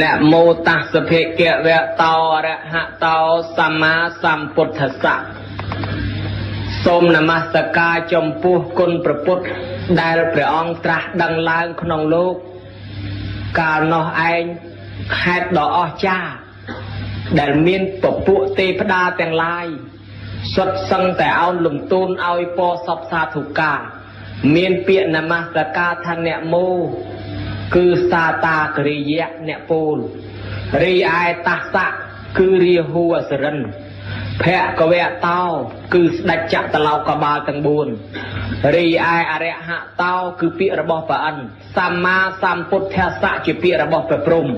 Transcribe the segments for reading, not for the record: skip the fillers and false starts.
นะโมตัสสะภะคะวะโตอะระหะโตสัมมาสัมพุทธัสสะសូមនមស្ការចំពោះគុណព្រះពុទ្ធដែលព្រះអង្គត្រាស់ដឹងឡើងក្នុងលោកកាលនោះឯងហេតុដ៏អស្ចារ្យដែលមានពពួកទេវតាទាំងឡាយសុទ្ធសឹងតែអោនលំទូនឲ្យពរសពសាធុការមានពាក្យនមស្ការថាអ្នកមោគឺសាតាគរិយៈអ្នកពូលរីឯតាសៈគឺរាហូអសរិនភគវៈតោគឺស្ដេចចតុលោកបាលទាំង4រីឯអរហៈតោគឺពាក្យរបស់ព្រះអិនសម្មាសម្ពុទ្ធស្សៈជាពាក្យរបស់ព្រះព្រហ្ម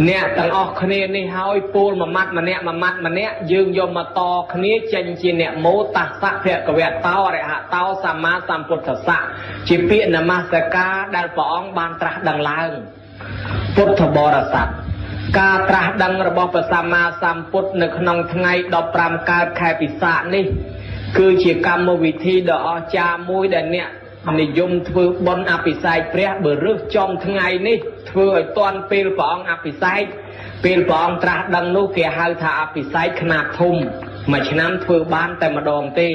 អ្នកទាំងអស់គ្នានេះហើយពោលមួយម៉ាត់ម្នាក់យើងយកមកតគ្នាចេញជាអ្នកមោតាសៈភគវៈតោអរហៈតោសម្មាសម្ពុទ្ធស្សៈជាពាក្យនមស្ការដែលព្រះអង្គបានត្រាស់ដឹងឡើងពុទ្ធបរិស័ទការត្រាស់ដឹងរបស់ព្រះសម្មាសម្ពុទ្ធនៅក្នុងថ្ងៃ15កើតខែពិសាខនេះគឺជាកម្មវិធីដ៏អស្ចារ្យមួយដែលអ្នកនិយមធ្វើបុណ្យអភិសេកព្រះបើរឹសចំថ្ងៃនេះធ្វើឲ្យទាន់ពេលព្រះអង្គអភិសេកពេលព្រះអង្គត្រាស់ដឹងនោះគេហៅថាអភិសេកខ្នាតធំមួយឆ្នាំធ្វើបានតែម្ដងទេ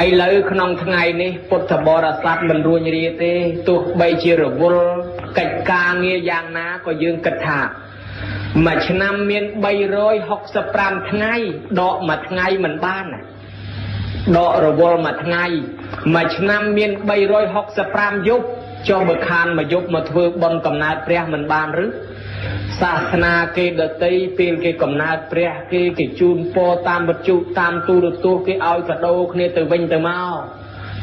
ឥឡូវក្នុងថ្ងៃនេះពុទ្ធបរិស័ទមិនរួញរាទេទោះបីជារវល់កិច្ចការងារយ៉ាងណាក៏យើងគិតថាមួយឆ្នាំមាន365ថ្ងៃដកមួយថ្ងៃមិនបានដករវល់មួយថ្ងៃមួយឆ្នាំមាន365យប់ចុះបើខានមួយយប់មកធ្វើបុណ្យកំណើតព្រះមិនបានឬសាសនាគេដតីពេលគេកំណើតព្រះគេជូនពរតាមវត្ថុតាមទូរទស្សន៍គេឲ្យកដោគ្នាទៅវិញទៅមក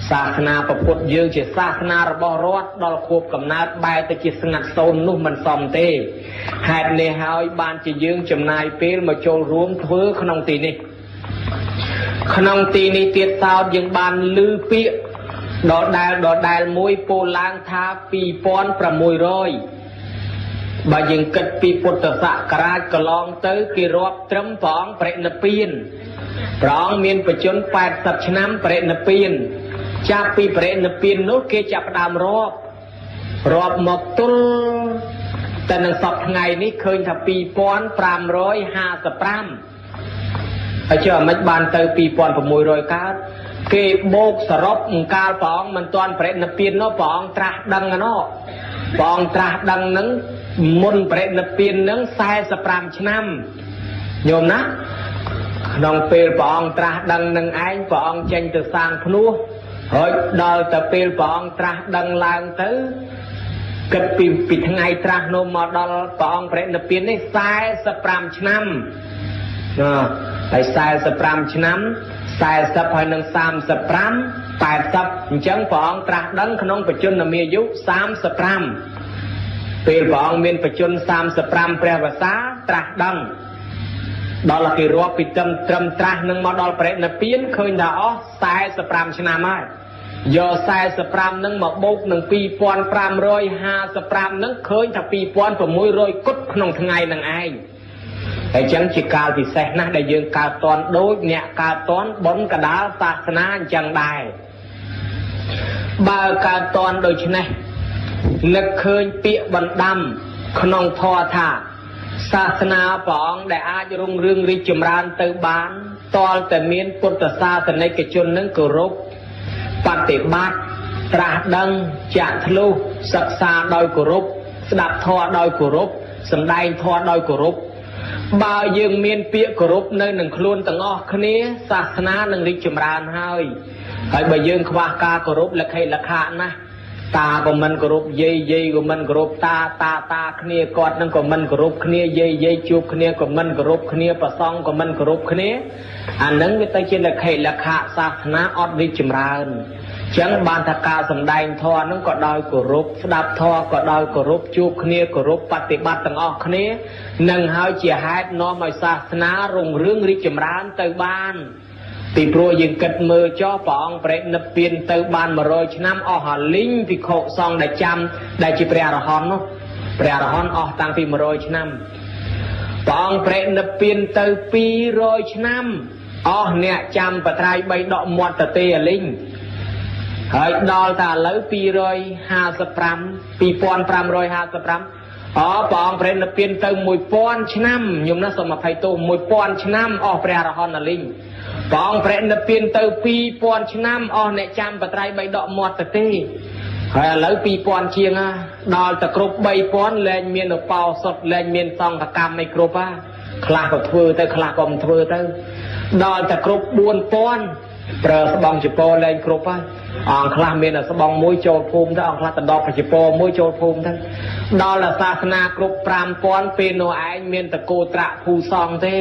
សាសនាពុទ្ធយើងជាសាសនារបស់រដ្ឋដល់ខួបកំណើតបែរទៅជាស្ងាត់សូន្យនោះមិនសមទេហេតុនេះហើយបានជាយើងចំណាយពេលមកចូលរួមធ្វើក្នុងទីនេះក្នុងទីនេះទៀតសោតយើងបានឮពាក្យដដែលមួយពោលឡើងថា2600បើយើងគិតពីពុទ្ធសករាជកន្លងទៅគេរាប់ត្រឹមព្រះអង្គបរិនិព្វានព្រះអង្គមានបច្ចុប្បន្ន80ឆ្នាំបរិនិព្វានចាប់ពីបរិនិព្វាននោះគេចាប់ផ្ដើមរាប់មកទល់តែនឹងសពថ្ងៃនេះឃើញថា2555ហើយចុះមិនបានទៅ2600កើតគេបូកសរុបកាលព្រះអង្គមិនទាន់បរិនិព្វាននោះព្រះអង្គត្រាស់ដឹងនោះព្រះអង្គត្រាស់ដឹងនឹងមុនបរិនិព្វាននឹង45ឆ្នាំញោមណាក្នុងពេលព្រះអង្គត្រាស់ដឹងនឹងឯងព្រះអង្គចេញទៅសាងភ្នោះហើយដល់ទៅពេលព្រះអង្គត្រាស់ដឹងឡើងទៅគិតពីថ្ងៃត្រាស់នោះមកដល់ព្រះអង្គបរិនិព្វាននេះ45ឆ្នាំហើយ45ឆ្នាំ40ហើយនឹង35 80អញ្ចឹងព្រះអង្គត្រាស់ដឹងក្នុងបច្ចុប្បន្នមាយុ35ពេលព្រះអង្គមានបច្ចុប្បន្ន35ព្រះវស្សាត្រាស់ដឹងដល់គេរាប់ពីត្រឹមត្រាស់នឹងមកដល់បរិនិព្វានឃើញថាអស់45ឆ្នាំហើយយក45នឹងមកបូកនឹង2555នឹងឃើញថា2600គត់ក្នុងថ្ងៃនឹងឯងហើយចឹងជាកាលពិសេសណាស់ដែលយើងកើតតន់ដូចអ្នកកើតតន់បុណ្យកដាលសាសនាអញ្ចឹងដែរបើកើតតន់ដូច្នេះនឹកឃើញពាក្យបណ្ដាំក្នុងធម៌ថាសាសនាព្រះអង្គដែលអាចរុងរឿងរីកចម្រើនទៅបានតលតែមានពុទ្ធសាសនិកជននឹងគោរពបប្រតិបត្តិត្រាស់ដឹងចាក់ធ្លុះសិក្សាដោយគោរពស្ដាប់ធម៌ដោយគោរពសម្ដែងធម៌ដោយគោរពបើយើងមានពាក្យគោរពនៅនឹងខ្លួនទាំងអស់គ្នាសាសនានឹងរីកចម្រើនហើយបើយើងខ្វះការគោរពលក្ខិលក្ខៈណាស់តាក៏មិនគោរពយាយក៏មិនគោរពតាគ្នាគាត់នឹងក៏មិនគោរពគ្នាយាយជួបគ្នាក៏មិនគោរពគ្នាប្រសង់ក៏មិនគោរពគ្នាអានឹងវាទៅជាលក្ខិលក្ខៈសាសនាអត់រីកចម្រើនចឹងបានថាការសម្ដែងធម៌នឹងក៏ដោយគោរពស្ដាប់ធម៌ក៏ដោយគោរពជួបគ្នាគោរពបប្រតិបត្តិទាំងអស់គ្នានឹងហើយជាហេតុនាំឲ្យសាសនារុងរឿងរីកចម្រើនទៅបានពីព្រោះយើងគិតមើលចុះព្រះអង្គបរិនិព្វានទៅបាន100ឆ្នាំអស់ហលីងភិក្ខុសង្ឃដែលចាំដែលជាព្រះអរហន្តនោះព្រះអរហន្តអស់តាំងពី100ឆ្នាំព្រះអង្គបរិនិព្វានទៅ200ឆ្នាំអស់អ្នកចាំបត្រៃ3ដកមាត់តទេអលីងហើយដល់តែឥឡូវ2555 ព្រះអង្គព្រះនិព្វានទៅ1000ឆ្នាំខ្ញុំណាសូមអភ័យទោស1000ឆ្នាំអស់ព្រះអរហន្តលីងព្រះអង្គព្រះនិព្វានទៅ2000ឆ្នាំអស់អ្នកចាំបត្រៃ3ដកមាត់ទៅទេហើយឥឡូវ2000ជាងដល់តែគ្រប់3000លែងមានឧបោសថលែងមានសង្ឃកម្មអីគ្រប់ខ្លះក៏ធ្វើទៅខ្លះក៏មិនធ្វើទៅដល់តែគ្រប់4000ប្រើស្បង់ជប៉ុនលែងគ្រប់ហើយអង្គខ្លះមានតែស្បង់មួយចូលភូមិទៅអង្គខ្លះទៅដល់ជប៉ុនមួយចូលភូមិទៅដល់តែសាសនាគ្រប់5000ពេលនោះឯងមានតកោត្រាក់ភូសង្ឃទេ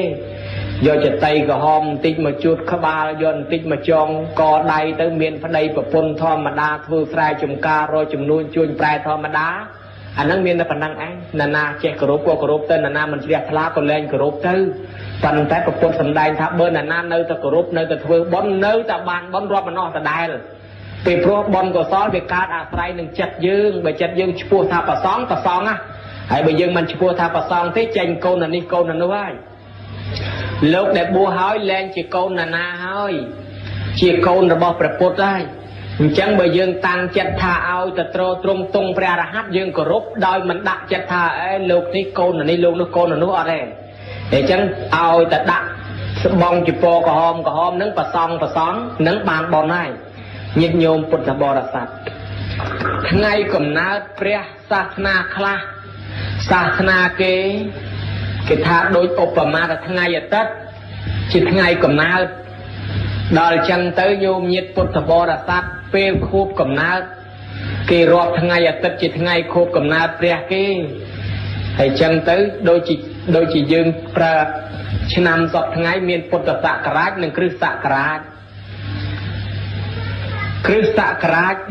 យកចតីក្រហមបន្តិចមកជួតក្បាលយកបន្តិចមកចងកដៃទៅមានប្តីប្រពន្ធធម្មតាធ្វើស្រែចម្ការរកចំនួនជួញប្រែធម្មតាអាហ្នឹងមានតែប៉ុណ្ណឹងឯងណានាចេះគោរពក៏គោរពទៅណានាមិនជ្រះថ្លាក៏លែងគោរពទៅប៉ុន្តែប្រពុតសម្ដែងថាបើណានានៅតែគោរពនៅតែធ្វើបុណ្យនៅតែបានបុណ្យរាប់មិនអស់ដដែលពេលព្រោះបុណ្យកុសលវាកើតអាស្រ័យនឹងចិត្តយើងបើចិត្តយើងឈ្មោះថាប្រសងណាហើយបើយើងមិនឈ្មោះថាប្រសងទេចេញកូននេះកូននោះហើយលោកដែលបួសហើយលែងជាកូនណានាហើយជាកូនរបស់ព្រះពុទ្ធហើយអញ្ចឹងបើយើងតាំងចិត្តថាឲ្យទៅត្រទ្រង់ទង់ព្រះរហ័តយើងគោរពដោយមិនដាក់ចិត្តថាលោកនេះកូននេះលោកនោះកូននោះអត់ទេអញ្ចឹងឲ្យទៅដាក់ស្បង់ជប៉ុនក្រហមនឹងប្រសងនឹងបានបនហើយញាតិញោមពុទ្ធបរិស័ទថ្ងៃកំណើតព្រះសាសនាខ្លះសាសនាគេថាដូចឧបមាថាថ្ងៃអាទិត្យជាថ្ងៃកំណើតដល់ចឹងទៅញោមញាតិពុទ្ធបរិស័ទពេលខួបកំណើតគេរាប់ថ្ងៃអាទិត្យជាថ្ងៃខួបកំណើតព្រះគេហើយចឹងទៅដូចជាយើងប្រើឆ្នាំសពថ្ងៃមានពុទ្ធសករាជនិងគ្រិស្តសករាជ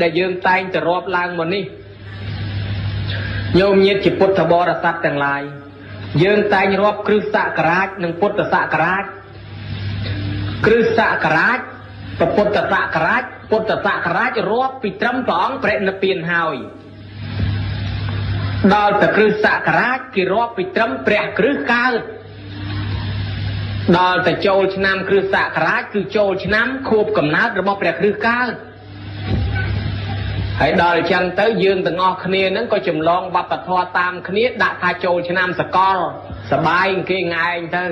ដែលយើងតែងទៅរាប់ឡើងមកនេះញោមញាតិជាពុទ្ធបរិស័ទទាំងឡាយយើងតែងរាប់គ្រិស្តសករាជនិងពុទ្ធសករាជគ្រិស្តសករាជពុទ្ធសករាជរាប់ពីត្រឹមព្រះអង្គព្រះនិព្វានហើយដល់តែគ្រិស្តសករាជគេរាប់ពីត្រឹមព្រះគ្រឹះកើតដល់តែចូលឆ្នាំគ្រិស្តសករាជគឺចូលឆ្នាំខួបកំណើតរបស់ព្រះគ្រឹះកើតហើយដល់អញ្ចឹងទៅយើងទាំងអស់គ្នានឹងក៏ចម្លងវប្បធម៌តាមគ្នាដាក់ថាចូលឆ្នាំសកលសបាយគេងឯងទៅ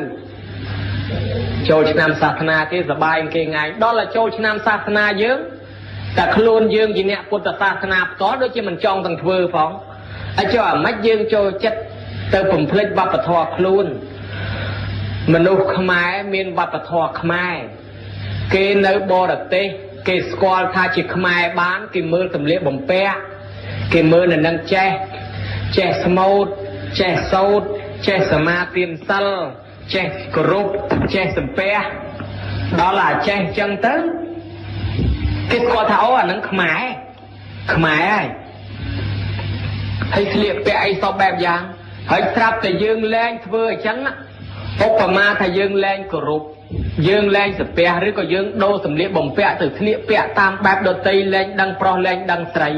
ចូលឆ្នាំសាសនាគេសបាយគេងឯងដល់តែចូលឆ្នាំសាសនាយើងតែខ្លួនយើងជាអ្នកពុទ្ធសាសនាផ្ទាល់ដូចជាមិនចង់ទាំងធ្វើផងហើយចុះអាម៉េចយើងចូលចិត្តទៅបំភ្លេចវប្បធម៌ខ្លួនមនុស្សខ្មែរមានវប្បធម៌ខ្មែរគេនៅបរទេសគេស្គាល់ថាជាខ្មែរបានគេមើលសម្លៀកបំពាក់គេមើលនៅនឹងចេះស្មូតចេះសូត្រចេះសមាធិសិលចេះគោរពចេះសំពះដល់អាចេះចឹងទៅគេស្គាល់ថាអូអានឹងខ្មែរហើយស្លៀកពាក់អីសពបែបយ៉ាងហើយស្រាប់តែយើងលែងធ្វើអញ្ចឹងឧបមាថាយើងលែងគោរពយើងលែងសំពះឬក៏យើងដូរសម្លៀកបំពាក់ទៅស្លៀកពាក់តាមបែបដទៃលែងដឹងប្រុសលែងដឹងស្រី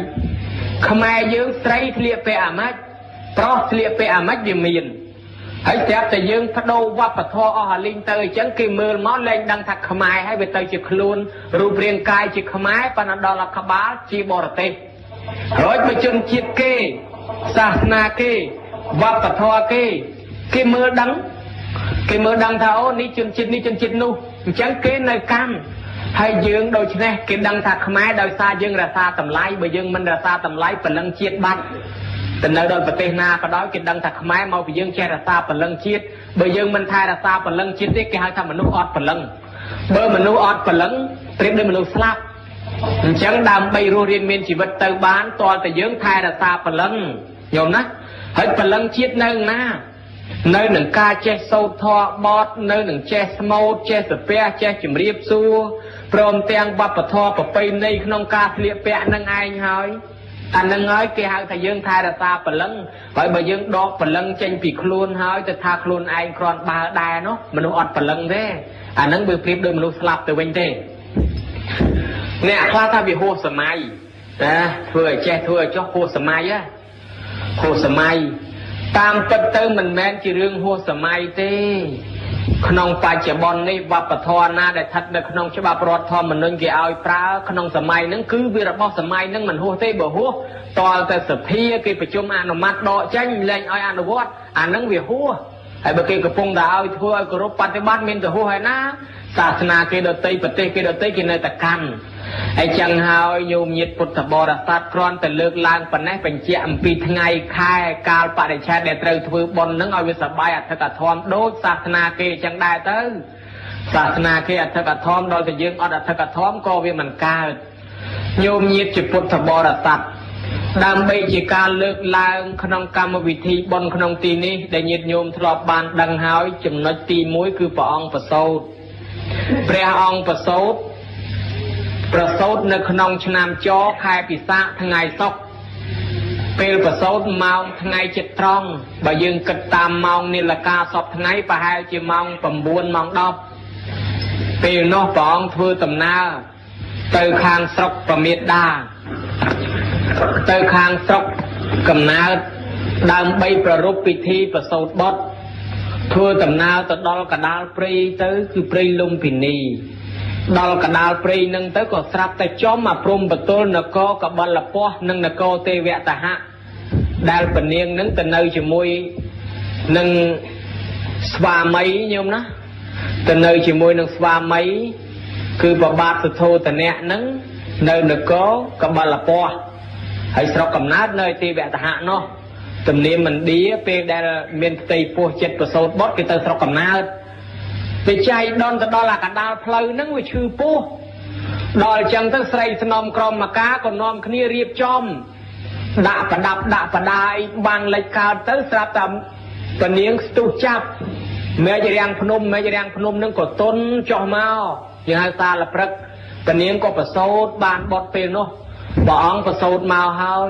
ខ្មែរយើងស្រីស្លៀកពាក់អាម៉េចប្រុសស្លៀកពាក់អាម៉េចវាមានហើយស្រាប់តែយើងបដូរវប្បធម៌អស់អាលីងទៅអញ្ចឹងគេមើលមកលែងដឹងថាខ្មែរហើយវាទៅជាខ្លួនរូបរាងកាយជាខ្មែរប៉ុន្តែដល់ក្បាលជាបរទេសរួចមកជនជាតិគេសាសនាគេវប្បធម៌គេមើលដឹងថាអូនេះជនជាតិនោះអញ្ចឹងគេនៅកម្មហើយយើងដូច្នេះគេដឹងថាខ្មែរដោយសារយើងរក្សាតម្លៃបើយើងមិនរក្សាតម្លៃព្រលឹងជាតិបាត់ទៅនៅដល់ប្រទេសណាក៏ដោយគេដឹងថាខ្មែរមកពីយើងចេះរក្សាព្រលឹងជាតិបើយើងមិនថែរក្សាព្រលឹងជាតិទេគេហៅថាមនុស្សអត់ព្រលឹងបើមនុស្សអត់ព្រលឹងប្រៀបដូចមនុស្សស្លាប់អញ្ចឹងដើម្បីរស់រានមានជីវិតទៅបានតលតែយើងថែរក្សាព្រលឹងញោមណាហើយព្រលឹងជាតិនៅណានៅនឹងការចេះសូត្រធម៌បទនៅនឹងចេះស្មូតចេះសាពះចេះជំរាបសួរព្រមទាំងវប្បធម៌ប្រពៃណីក្នុងការស្លៀកពាក់នឹងឯងហើយអានឹងហើយគេហៅថាយើងថែរក្សាព្រលឹងហើយបើយើងដកព្រលឹងចេញពីខ្លួនហើយទៅថាខ្លួនឯងគ្រាន់បើដែរនោះមនុស្សអត់ព្រលឹងទេអានឹងវាប្រៀបដូចមនុស្សស្លាប់ទៅវិញទេអ្នកខ្លះថាវាហួសសម័យណាធ្វើឲ្យចេះធ្វើឲ្យចុះហួសសម័យតាមពិតទៅមិនមែនជារឿងហួសសម័យទេ ក្នុងបច្ចុប្បន្ននេះវប្បធម៌ណាដែលស្ថិតនៅក្នុងច្បាប់រដ្ឋធម្មនុញ្ញគេឲ្យប្រើក្នុងសម័យហ្នឹងគឺវារបស់សម័យហ្នឹងមិនហួសទេបើហួសតលតែសភាគេប្រជុំអនុម័តដកចេញលែងឲ្យអនុវត្តអាហ្នឹងវាហួសហើយបើគេកំពុងតែឲ្យធ្វើឲ្យគោរពបប្រតិបត្តិមានទៅហួសហើយណាសាសនាគេដទៃប្រទេសគេដទៃគេនៅតែកាន់ហើយចឹងហើយញោមញាតិពុទ្ធបរិស័ទគ្រាន់តែលើកឡើងប៉ុណ្ណេះបញ្ជាក់អំពីថ្ងៃខែកាលបរិច្ឆេទដែលត្រូវធ្វើបុណ្យហ្នឹងឲ្យវាសប្បាយអធិកធម៌ដូចសាសនាគេចឹងដែរទៅសាសនាគេអធិកធម៌ដល់តែយើងអត់អធិកធម៌ក៏វាមិនកើតញោមញាតិជាពុទ្ធបរិស័ទដើម្បីជាការលើកឡើងក្នុងកម្មវិធីបុណ្យក្នុងទីនេះដែលញាតិញោមធ្លាប់បានដឹងហើយចំណុចទី1គឺព្រះអង្គប្រសូតព្រះអង្គប្រសូតនៅក្នុងឆ្នាំចខែពិសាខថ្ងៃសុក្រពេលប្រសូតម៉ោងថ្ងៃចិត្តត្រង់បើយើងគិតតាមម៉ោងនាឡិកាសពថ្ងៃប្រហែលជាម៉ោង9ម៉ោង10ពេលនោះព្រះអង្គធ្វើដំណើរទៅខាងស្រុកប្រមាតាទៅខាងស្រុកកំណើតដើម្បីប្រារព្ធពិធីប្រសូតបុត្រធ្វើដំណើរទៅដល់កដាលព្រៃទៅគឺព្រៃលំពិនីដល់កដាលព្រៃនឹងទៅក៏ស្រាប់តែចំអាព្រំបទលនគរកបលពស់និងនគរទេវតហៈដែលពនាងនឹងទៅនៅជាមួយនឹងស្វាមីញោមណាទៅនៅជាមួយនឹងស្វាមីគឺប្របាទសទ្ធោតនៈនឹងនៅនគរកបលពស់ហើយស្រុកកំណើតនៅទេវតហៈនោះទំនៀមឥណ្ឌាពេលដែលមានផ្ទៃពោះចិត្តប្រសូតបុត្រគេទៅស្រុកកំណើតទៅចៃដនទៅដល់អាកដាលផ្លូវហ្នឹងវាឈឺពោះដល់អញ្ចឹងទៅស្រីស្នំក្រមមកការក៏នាំគ្នារៀបចំដាក់ប្រដាប់ដាក់បដាយបាំងលិចកើតទៅស្រាប់តែពនាងស្ទុះចាប់មេចរាំងភ្នំហ្នឹងក៏ទុនចុះមកយើងហៅសាលព្រឹកពនាងក៏ប្រសូតបានបុត្រពេលនោះព្រះអង្គប្រសូតមកហើយ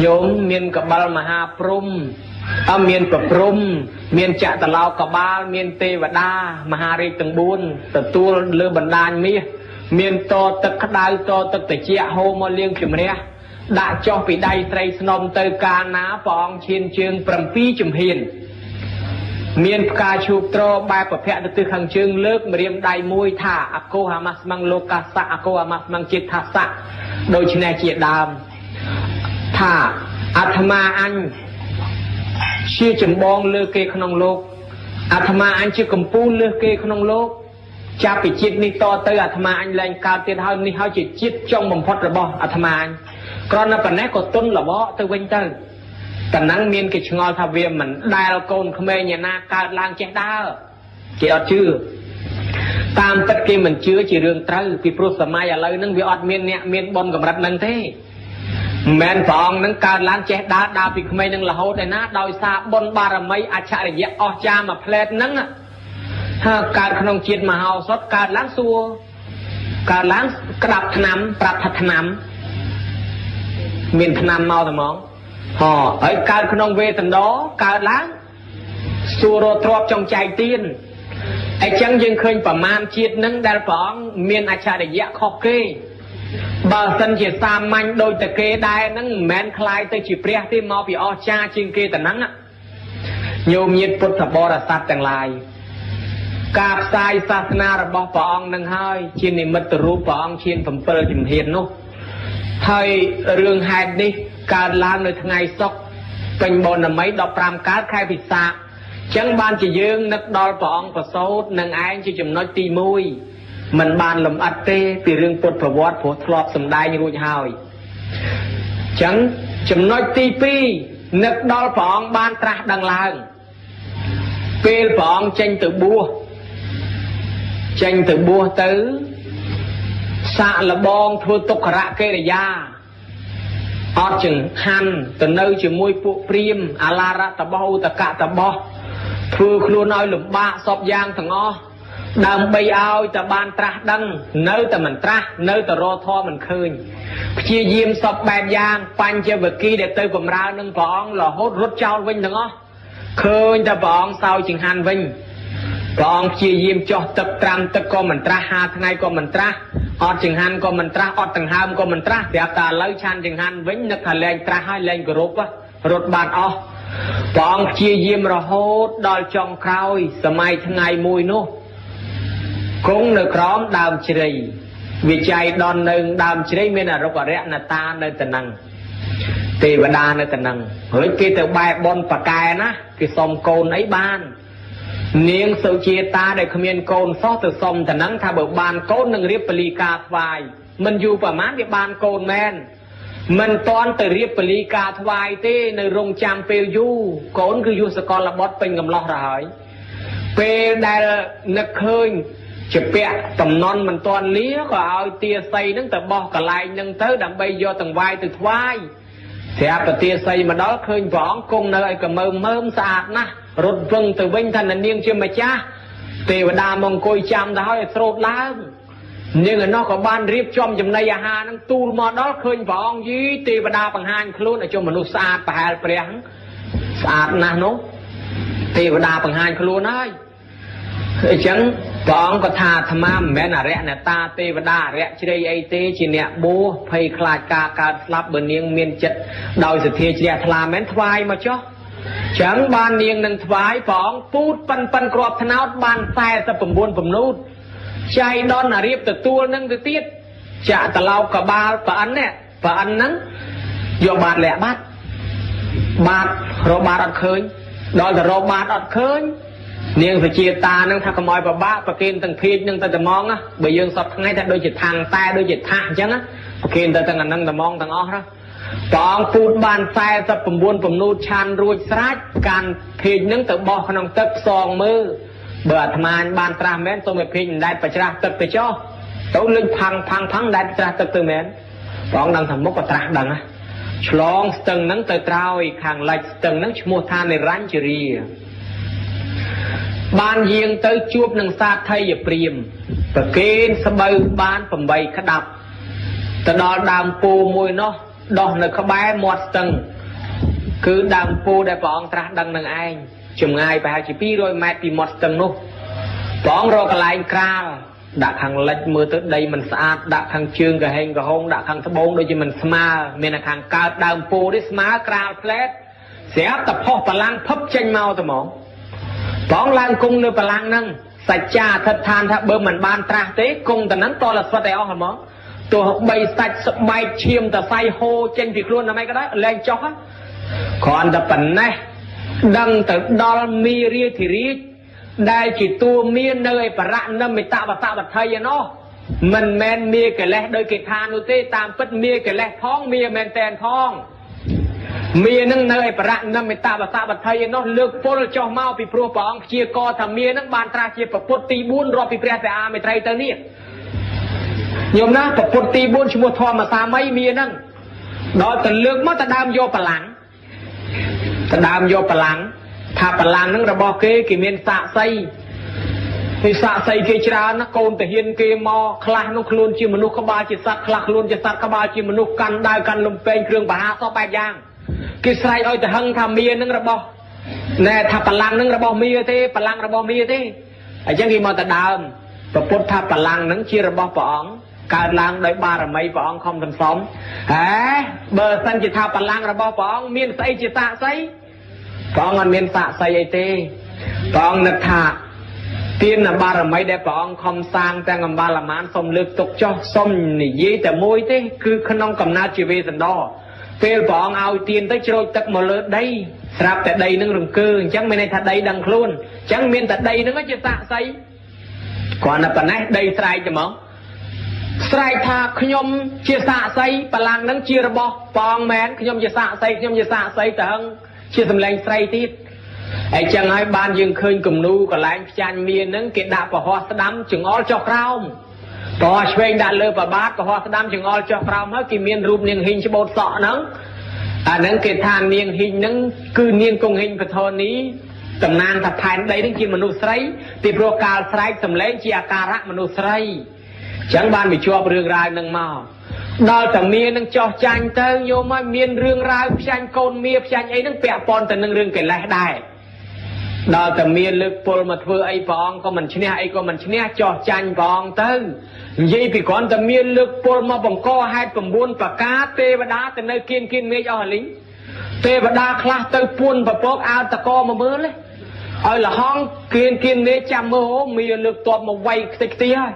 ញោមមានកបិលមហាព្រំមានប្រព្រំមានចតុឡោកបាលមានទេវតាមហារាជទាំង4ទទួលលើបណ្ដាញមាសមានតទឹកក្តៅតទឹកត្រជាក់ហូរមកលាងជំរះដាក់ចុះពីដៃស្រីស្នំទៅកាលណាព្រះអង្គឈានជើង7ជំហានមានផ្កាឈូកត្របែបប្រភៈទៅទិសខាងជើងលើកម្រាមដៃមួយថាអកោហមស្មង្លោកសៈអកោហមស្មង្ចិត្តសៈដូច្នេះជាដើមថាអាត្មាអញជាចម្បងលើគេក្នុងលោកអាត្មាអញជាកំពូលលើគេក្នុងលោកចាប់ពីជាតិនេះតទៅអាត្មាអញលែងកើតទៀតហើយនេះហើយជាជាតិចុងបំផុតរបស់អាត្មាអញគ្រាន់តែប៉ុណ្ណេះក៏ទុនលបកទៅវិញទៅតែហ្នឹងមានគេឆ្ងល់ថាវាមិនដែលកូនក្មេងឯណាកើតឡើងចេះដើរគេអត់ជឿតាមពិតគេមិនជឿជារឿងត្រូវពីព្រោះសម័យឥឡូវហ្នឹងវាអត់មានអ្នកមានបុណ្យកម្រិតហ្នឹងទេមិនមែនព្រះអង្គនឹងកើតឡើងចេះដើរពីក្មេងនឹងរហូតឯណាដោយសារបុណ្យបារមីអច្ឆរិយៈអស្ចារ្យមួយផ្លែតហ្នឹងហើយកើតក្នុងជាតិមហោសថកើតឡើងសួរកើតឡើងក្តាប់ឆ្នាំប្រាប់ថាឆ្នាំមានឆ្នាំមកតែហ្មងហើយកើតក្នុងវេទន្តរកើតឡើងសួររត់ទ្របចុងចែកទៀនអញ្ចឹងយើងឃើញប្រមាណជាតិហ្នឹងដែលព្រះអង្គមានអច្ឆរិយៈខុសគេបើសិនជាសាមញ្ញដូចតែគេដែរហ្នឹងមិនមែនคล้ายទៅជាព្រះទេមកពីអស្ចារ្យជាងគេតែហ្នឹងញោមញាតិពុទ្ធបរិស័ទទាំងឡាយការផ្សាយសាសនារបស់ព្រះអង្គនឹងហើយជានិមិត្តរូបព្រះអង្គឈាន7ជំហាននោះហើយរឿងហេតុនេះកើតឡើងនៅថ្ងៃសុក្រពេញបុណ្យមី15កើតខែពិសាខចឹងបានជាយើងនឹកដល់ព្រះអង្គប្រសូតនឹងឯងជាចំណុចទី1មិនបានលំអិតទេពីរឿងពុទ្ធប្រវត្តិព្រោះធ្លាប់សម្ដែងរួចហើយចឹងចំណុចទី2នឹកដល់ព្រះអង្គបានត្រាស់ដឹងឡើងពេលព្រះអង្គចេញទៅបួសទៅសាកលបងធ្វើទុក្ខរកិរិយាអត់ចង្ហាន់ទៅនៅជាមួយពួកព្រាហ្មណ៍អាឡារតបោឧតកតបោធ្វើខ្លួនឲ្យលំបាកសពយ៉ាងទាំងអស់ដើម្បីឲ្យតែបានត្រាស់ដឹងនៅតែមិនត្រាស់នៅតែរកធម៌មិនឃើញព្យាយាមសពបែបយ៉ាងបញ្ចវគិដែលទៅបម្រើនឹងព្រះអង្គរហូតរត់ចោលវិញទាំងអស់ឃើញតែព្រះអង្គសោយចង្ហាន់វិញព្រះអង្គព្យាយាមចោះទឹកត្រាំទឹកក៏មិនត្រាស់5ថ្ងៃក៏មិនត្រាស់អត់ចង្ហាន់ក៏មិនត្រាស់អត់ដង្ហើមក៏មិនត្រាស់ប្រាប់តែឥឡូវឆានចង្ហាន់វិញនឹកថាលែងត្រាស់ហើយលែងគោរពរត់បាត់អស់ ព្រះអង្គព្យាយាមរហូតដល់ចុងក្រោយសម័យថ្ងៃមួយនោះគង់នៅក្រោមដើមជ្រៃវិច័យដននៅដើមជ្រៃមានអរុក្ខរណតានៅទៅនឹងទេវតានៅទៅនឹងហើយគេទៅបែបបនបកែណាគេសុំកូនអីបាននាងសុជាតាដែលគ្មានកូនសោះទៅសុំទៅនឹងថាបើបានកូននឹងរៀបបលីការថ្វាយមិនយូរប្រហែលវាបានកូនមែនមិនតន់ទៅរៀបបលីការថ្វាយទេនៅរងចាំពេលយូរកូនគឺយុសកលបុត្រពេញកំឡោះទៅហើយពេលដែលនឹកឃើញជាពាក់តំណន់មិនតន់លាក៏ឲ្យទាស័យនឹងទៅបោះកន្លែងនឹងទៅដើម្បីយកទាំងវាយទៅថ្វាយស្រាប់តែទាស័យមកដល់ឃើញព្រះអង្គគង់នៅឯកមើមើមស្អាតណាស់រត់វឹងទៅវិញថានាងជាម្ចាស់ទេវតាមកអង្គុយចាំទៅហើយស្រោតឡើងនាងឯនោះក៏បានរៀបចំចំណីអាហារនឹងទូលមកដល់ឃើញព្រះអង្គយីទេវតាបង្ហាញខ្លួនឲ្យជនមនុស្សស្អាតប្រហែលព្រះស្អាតណាស់នោះទេវតាបង្ហាញខ្លួនហើយអញ្ចឹងព្រះអង្គក៏ថាអាត្មាមិនមែនអរិយអ្នកតាទេវតាអរិយជ្រៃអីទេជាអ្នកបួសភ័យខ្លាចការកើតស្លាប់បើនាងមានចិត្តដោយសទ្ធាជ្រះថ្លាមែនថ្វាយមកចុះចឹងបាននាងនឹងថ្វាយព្រះអង្គពូតប៉ិនគ្រាប់ថ្នោតបាន49ពំនូតចៃដនរៀបទទួលនឹងទៅទៀតចាក់ត្រឡោកកបាលប្រអិននេះប្រអិនហ្នឹងយកបាតលាក់បាត់រកបាតអត់ឃើញដល់ទៅរកបាតអត់ឃើញនាងសុជាតានឹងថាកុំឲ្យប្របាក់ប្រគេនទាំងភេកនឹងទៅត្មងបើយើងសពថ្ងៃថាដូចជាថាំងតែដូចជាថាសអញ្ចឹងប្រគេនទៅទាំងអានឹងត្មងទាំងអស់ណាព្រះអង្គពូតបាន49ពំនូតឆានរួចស្រេចកាន់ភេកនឹងទៅបោះក្នុងទឹកផ្សងមើលបើអាត្មាបានត្រាស់មែនសូមឲ្យភេកមិនដែលប្រច្រាស់ទឹកទៅចុះទៅលេងផាំងដែលច្រាស់ទឹកទៅមែនព្រះអង្គដឹងថាមុខក៏ត្រាស់ដឹងណាឆ្លងស្ទឹងហ្នឹងទៅត្រើយខាងលិចស្ទឹងហ្នឹងឈ្មោះថានិរញ្ជរាបានយាងទៅជួបនឹងសាថីព្រាមប្រគេនស្បូវបាន8ក្តាប់ទៅដល់ដើមពោមួយនោះដោះនៅក្បែរមាត់ស្ទឹងគឺដើមពោដែលព្រះអង្គត្រាស់ដឹងនឹងឯងចម្ងាយប្រហែលជា200ម៉ែត្រពីមាត់ស្ទឹងនោះព្រះអង្គរកកន្លែងក្រាលដាក់ខាងលិចមើលទៅដីមិនស្អាតដាក់ខាងជើងកហេងកហុងដាក់ខាងត្បូងដូចជាមិនស្មើមានខាងកើតដើមពោនេះស្មើក្រាលផ្លែតស្រាប់តែផុសបលាំងភឹបចេញមកទៅហ្មងព្រះអង្គឡើងគង់នៅបលាំងហ្នឹងសច្ចាអធិដ្ឋានថាបើមិនបានត្រាស់ទេគង់តែហ្នឹងតលស្វិតឲ្យអស់ហ្មងទោះបីសាច់ស្បែកឈាមតសៃហូរចេញពីខ្លួនតែមិនក៏ដោយលែងចុះគ្រាន់តែប៉ុណ្ណេះដឹងទៅដល់មីរាធិរាជដែលជាតួមាននៅឯបរៈនិមិតបតវត្ថ័យឯណោះមិនមែនមាកិលេសដោយគេថានោះទេតាមពិតមាកិលេសផងមាមែនតែនផងមានឹងនៅឯបរៈនិមិតបតវត្ថ័យឯណោះលើកពលចុះមកពីព្រោះព្រះអង្គព្យាករថាមានឹងបានត្រាស់ជាប្រពុតទី4រាប់ពីព្រះសិអាមេត្រីទៅនេះញោមណាប្រពុតទី4ឈ្មោះធម្មសាមីមានឹងដល់ទៅលើកមកទៅដើមយកបលាំងទៅដើមយកបលាំងថាបលាំងហ្នឹងរបស់គេមានសាកសីពីសាកសីគេច្រើនណាកូនតាហ៊ានគេមកខ្លះនោះខ្លួនជាមនុស្សក្បាលជាសត្វខ្លះខ្លួនជាសត្វក្បាលជាមនុស្សកាន់ដាវកាន់លំពេងគ្រឿងបហាសពបែបយ៉ាងគេស្រែកឲ្យទៅហឹងថាមាហ្នឹងរបស់ណែថាបលាំងហ្នឹងរបស់មាទេបលាំងរបស់មាទេអញ្ចឹងគេមកទៅដើមព្រះពុទ្ធថាបលាំងហ្នឹងជារបស់ព្រះអង្គកើតឡើងដោយបារមីព្រះអង្គខំសន្សំហេបើសិនជាថាបលាំងរបស់ព្រះអង្គមានស្អីជាសាកសីព្រះអង្គអត់មានសាកសីអីទេព្រះអង្គនឹកថាទានបារមីដែលព្រះអង្គខំសាងទាំងអំបាលមានសូមលើកទុកចោះសូមនិយាយតែមួយទេគឺក្នុងកំណើតជាវេសន្តរពេលព្រះអង្គឲ្យទានទៅជ្រោចទឹកមកលើដីស្រាប់តែដីនឹងរង្គើអញ្ចឹងមានន័យថាដីដឹងខ្លួនអញ្ចឹងមានតែដីនឹងជាសាកសីគ្រាន់តែប៉ុណ្ណេះដីស្រែកតែហ្មងស្រែកថាខ្ញុំជាសាកសីបលាំងនឹងជារបស់ព្រះអង្គមែនខ្ញុំជាសាកសីខ្ញុំជាសាកសីទៅហឹងជាសម្លេងស្រីទៀតអញ្ចឹងហើយបានយើងឃើញគំនូកន្លែងផ្ចាញ់មានហ្នឹងគេដាក់ប្រហោះស្ដាំចង្អុលចុះក្រោមប្រហោះឆ្វេងដាក់លើប្របាទប្រហោះស្ដាំចង្អុលចុះក្រោមហើយគេមានរូបនាងហ៊ីងច្បូតសក់ហ្នឹងអាហ្នឹងគេថានាងហ៊ីងហ្នឹងគឺនាងគង់ហ៊ីងពធនីតំណាងថាផែនដីហ្នឹងជាមនុស្សស្រីពីព្រោះកាលស្រែកសម្លេងជាអាការៈមនុស្សស្រីអញ្ចឹងបានបញ្ជាប់រឿងរ៉ាវហ្នឹងមកដល់តែមានឹងចោះចាញ់ទៅយោមឲ្យមានរឿងរ៉ាវផ្ចាញ់កូនមាផ្ចាញ់អីហ្នឹងពាក់ព័ន្ធទៅនឹងរឿងកិលេសដែរដល់តែមាលើកពលមកធ្វើអីព្រះអង្គក៏មិនឈ្នះអីក៏មិនឈ្នះចោះចាញ់ព្រះអង្គទៅនិយាយពីគ្រាន់តែមាលើកពលមកបង្កហេតុ9ប្រការទេវតាទៅនៅគៀនមេឃអស់លីង ទេវតាខ្លះទៅពួនប្រពកអោតកមកមើលឲ្យលហងគៀននេះចាំមើលមានលើកតបមកវាយខ្ទេចខ្ទីហើយ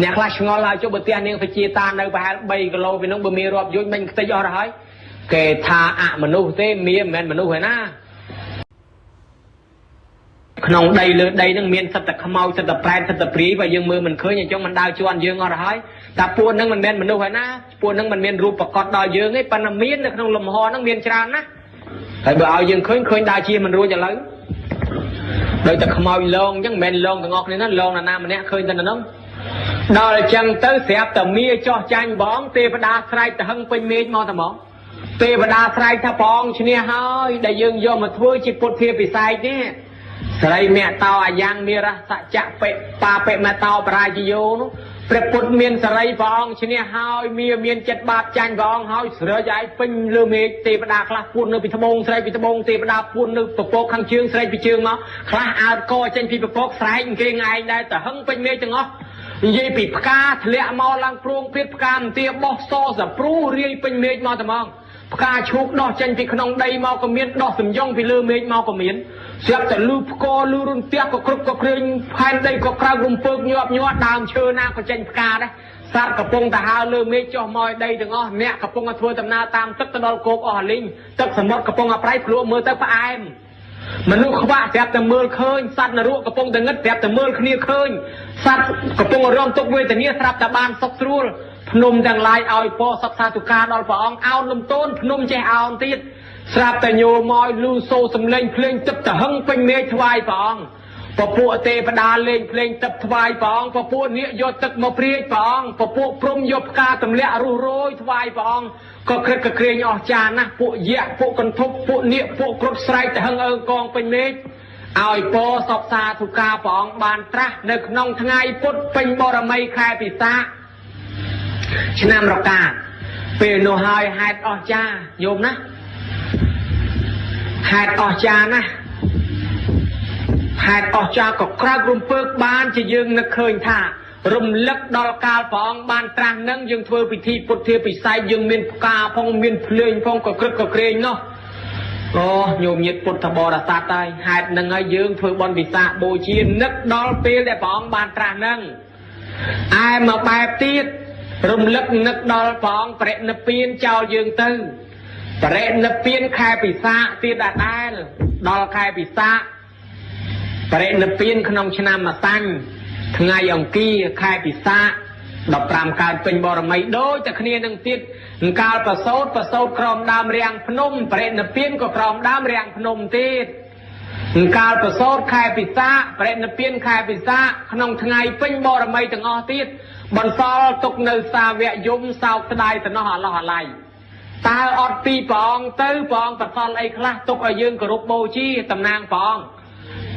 អ្នកខ្លះឆ្ងល់ហើយចុះបើផ្ទះនាងវិជាតានៅប្រហែល3គីឡូពីនោះបើមានរាប់យួនមិនខ្ទេចអស់ទៅហើយគេថាអមនុស្សទេមានមិនមែនមនុស្សឯណាក្នុងដីលើដីនឹងមានសិតតែខ្មោចសិតតែប្រែតសិតតែព្រាយបើយើងមើលមិនឃើញអញ្ចឹងមិនដើរជន់យើងអស់ទៅហើយតែពួកនឹងមិនមែនមនុស្សឯណាពួកនឹងមិនមានរូបប្រកបដល់យើងទេប៉ុន្តែមាននៅក្នុងលំហហ្នឹងមានច្រើនណាស់ហើយបើឲ្យយើងឃើញដើរជាមិនរួចឥឡូវដោយតែខ្មោចលងអញ្ចឹងមិនមែនលងទាំងអស់គ្នាណាលងណាម្នាក់ឃើញតែហ្នឹងដល់អញ្ចឹងទៅស្រាប់តែមាចោះចាញ់បងទេវតាស្រែកទៅហឹងពេញមេឃមកតែមកទេវតាស្រែកថាព្រះអង្គឈ្នះហើយដែលយើងយកមកធ្វើជាពុទ្ធិពិស័យនេះស្រីមេតោអាយ៉ាងមេរសច្ចៈបិបាបិមេតោបរាជយោនោះព្រះពុទ្ធមានសរីព្រះអង្គឈ្នះហើយមានចិត្តបាបចាញ់ព្រះអង្គហើយស្រែកឲ្យពេញលើមេឃទេវតាខ្លះពួននៅពីត្បូងស្រែកពីត្បូងទេវតាពួននៅពពកខាងជើងស្រែកពីជើងមកខ្លះអើតកចេញពីពពកស្រែកគេងឯងដែរទៅហឹងពេញមេឃទាំងអស់និយាយពីផ្កាធ្លាក់មកឡើងព្រោងភៀតផ្កាមទាបោះសសព្រូរាយពេញមេឃមកតែមកផ្កាឈូកដោះចេញពីក្នុងដីមកក៏មានដោះសំយ៉ងពីលើមេឃមកក៏មានស្រាប់តែលឺផ្គរលឺរន្ទះក៏គ្រប់ក៏គ្រឿងផែនដីក៏ក្រៅរំពើកញាប់ដើមឈើណាក៏ចេញផ្កាដែរសត្វកំពុងតែហើរលើមេឃចុះមកដីទាំងអស់អ្នកកំពុងតែធ្វើដំណើរតាមទឹកទៅដល់គោកអស់លីងទឹកសមុទ្រកំពុងតែប្រៃភ្លួមើលទៅផ្អែមមនុស្សខ្វាក់ប្រាប់តែមើលឃើញសត្វនរកកំពុងតែងឹតប្រាប់តែមើលគ្នាឃើញសត្វកំពុងរងទុក្ខវេទនាស្រាប់តែបានសុខស្រួលភ្នំទាំងឡាយឲ្យពរសត្វសាធុការដល់ព្រះអង្គអោនលំទោនភ្នំចេះអោនទៀតស្រាប់តែញោមមកលឺសូរសំឡេងភ្លេងទឹកទៅហឹងពេញមេឃថ្វាយព្រះអង្គពពួកទេវតាលេងភ្លេងទឹកថ្វាយព្រះអង្គពពួកនាគយកទឹកមកព្រាយព្រះអង្គពពួកព្រំយកផ្កាទម្លាក់រុះរយថ្វាយព្រះអង្គក៏ក្រឹកក៏ក្រែងអស្ចារ្យណាស់ពួកយក្សពួកកន្ធប់ពួកនាគពួកគ្រុឌស្រែកទៅហឹងអើងកងពេញមេឃឲ្យពរសពសាធុការព្រះអង្គបានត្រាស់នៅក្នុងថ្ងៃពុទ្ធពេញបរមីខែពិសាខឆ្នាំរកាពេលនោះហើយហេតុអស្ចារ្យយោមណាហេតុអស្ចារ្យណាស់ហេតុអស្ចារ្យក៏ក្រៅរំពើកបានជាយើងនឹកឃើញថារំលឹកដល់កាលព្រះអង្គបានត្រាស់នឹងយើងធ្វើពិធីពុទ្ធិពិស័យយើងមានផ្កាផងមានភ្លើងផងក៏ក្រឹកក៏ក្រែងនោះអូញោមញាតិពុទ្ធបរិស័ទហើយហេតុនឹងហើយយើងធ្វើបុណ្យវិសាខបូជានឹកដល់ពេលដែលព្រះអង្គបានត្រាស់នឹងឯមកបែបទៀតរំលឹកនឹកដល់ព្រះអង្គបរិនិព្វានចោលយើងទៅបរិនិព្វានខែពិសាខទៀតដែរដល់ខែពិសាខបរិនិព្វានក្នុងឆ្នាំម្សាញ់ថ្ងៃអង្គារខែពិសាខ15កើតពេញបរមីដូចតែគ្នានឹងទៀតកាលប្រសូតក្រោមដើមរាំងភ្នំបរិនិព្វានក៏ក្រោមដើមរាំងភ្នំទៀតកាលប្រសូតខែពិសាខបរិនិព្វានខែពិសាខក្នុងថ្ងៃពេញបរមីទាំងអស់ទៀតបន្សល់ទុកនៅសាវកយមសោកស្ដាយទៅនោះអឡោះអាឡៃតើអត់ពីព្រះអង្គទៅព្រះអង្គបន្សល់អីខ្លះទុកឲ្យយើងគោរពបូជាតំណាងព្រះអង្គ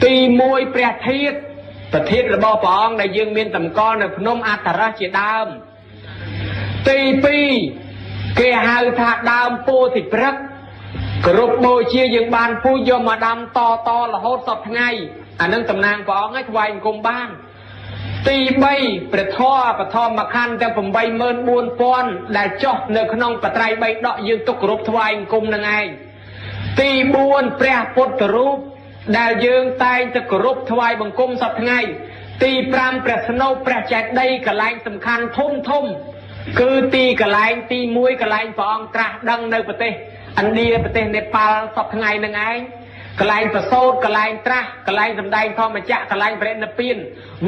ទី1ព្រះធាតុប្រធានរបស់ព្រះអង្គដែលយើងមានតម្កល់នៅភ្នំអត្តរជាដើមទី2គេហៅថាដើមពោធិព្រឹក្សគោរពបូជាយើងបានពូជយកមកដាំតរហូតសពថ្ងៃអានឹងតំណាងព្រះអង្គឲ្យថ្វាយអង្គមបានទី3ព្រះធម៌បឋមខណ្ឌទាំង84000ដែលចុះនៅក្នុងបត្រៃ3ដកយើងទុកគោរពថ្វាយអង្គមនឹងឯងទី4ព្រះពុទ្ធរូបដែលយើងតែងតែគោរពថ្វាយបង្គំសពថ្ងៃទី5ព្រះស្នូព្រះចេតិយកន្លែងសំខាន់ធំគឺទីកន្លែងទី1កន្លែងព្រះអង្គត្រាស់ដឹងនៅប្រទេសឥណ្ឌាប្រទេសនេប៉ាល់សពថ្ងៃនឹងឯងកន្លែងប្រសូតកន្លែងត្រាស់កន្លែងសម្ដែងធម្មចក្រកន្លែងបរិនិព្វាន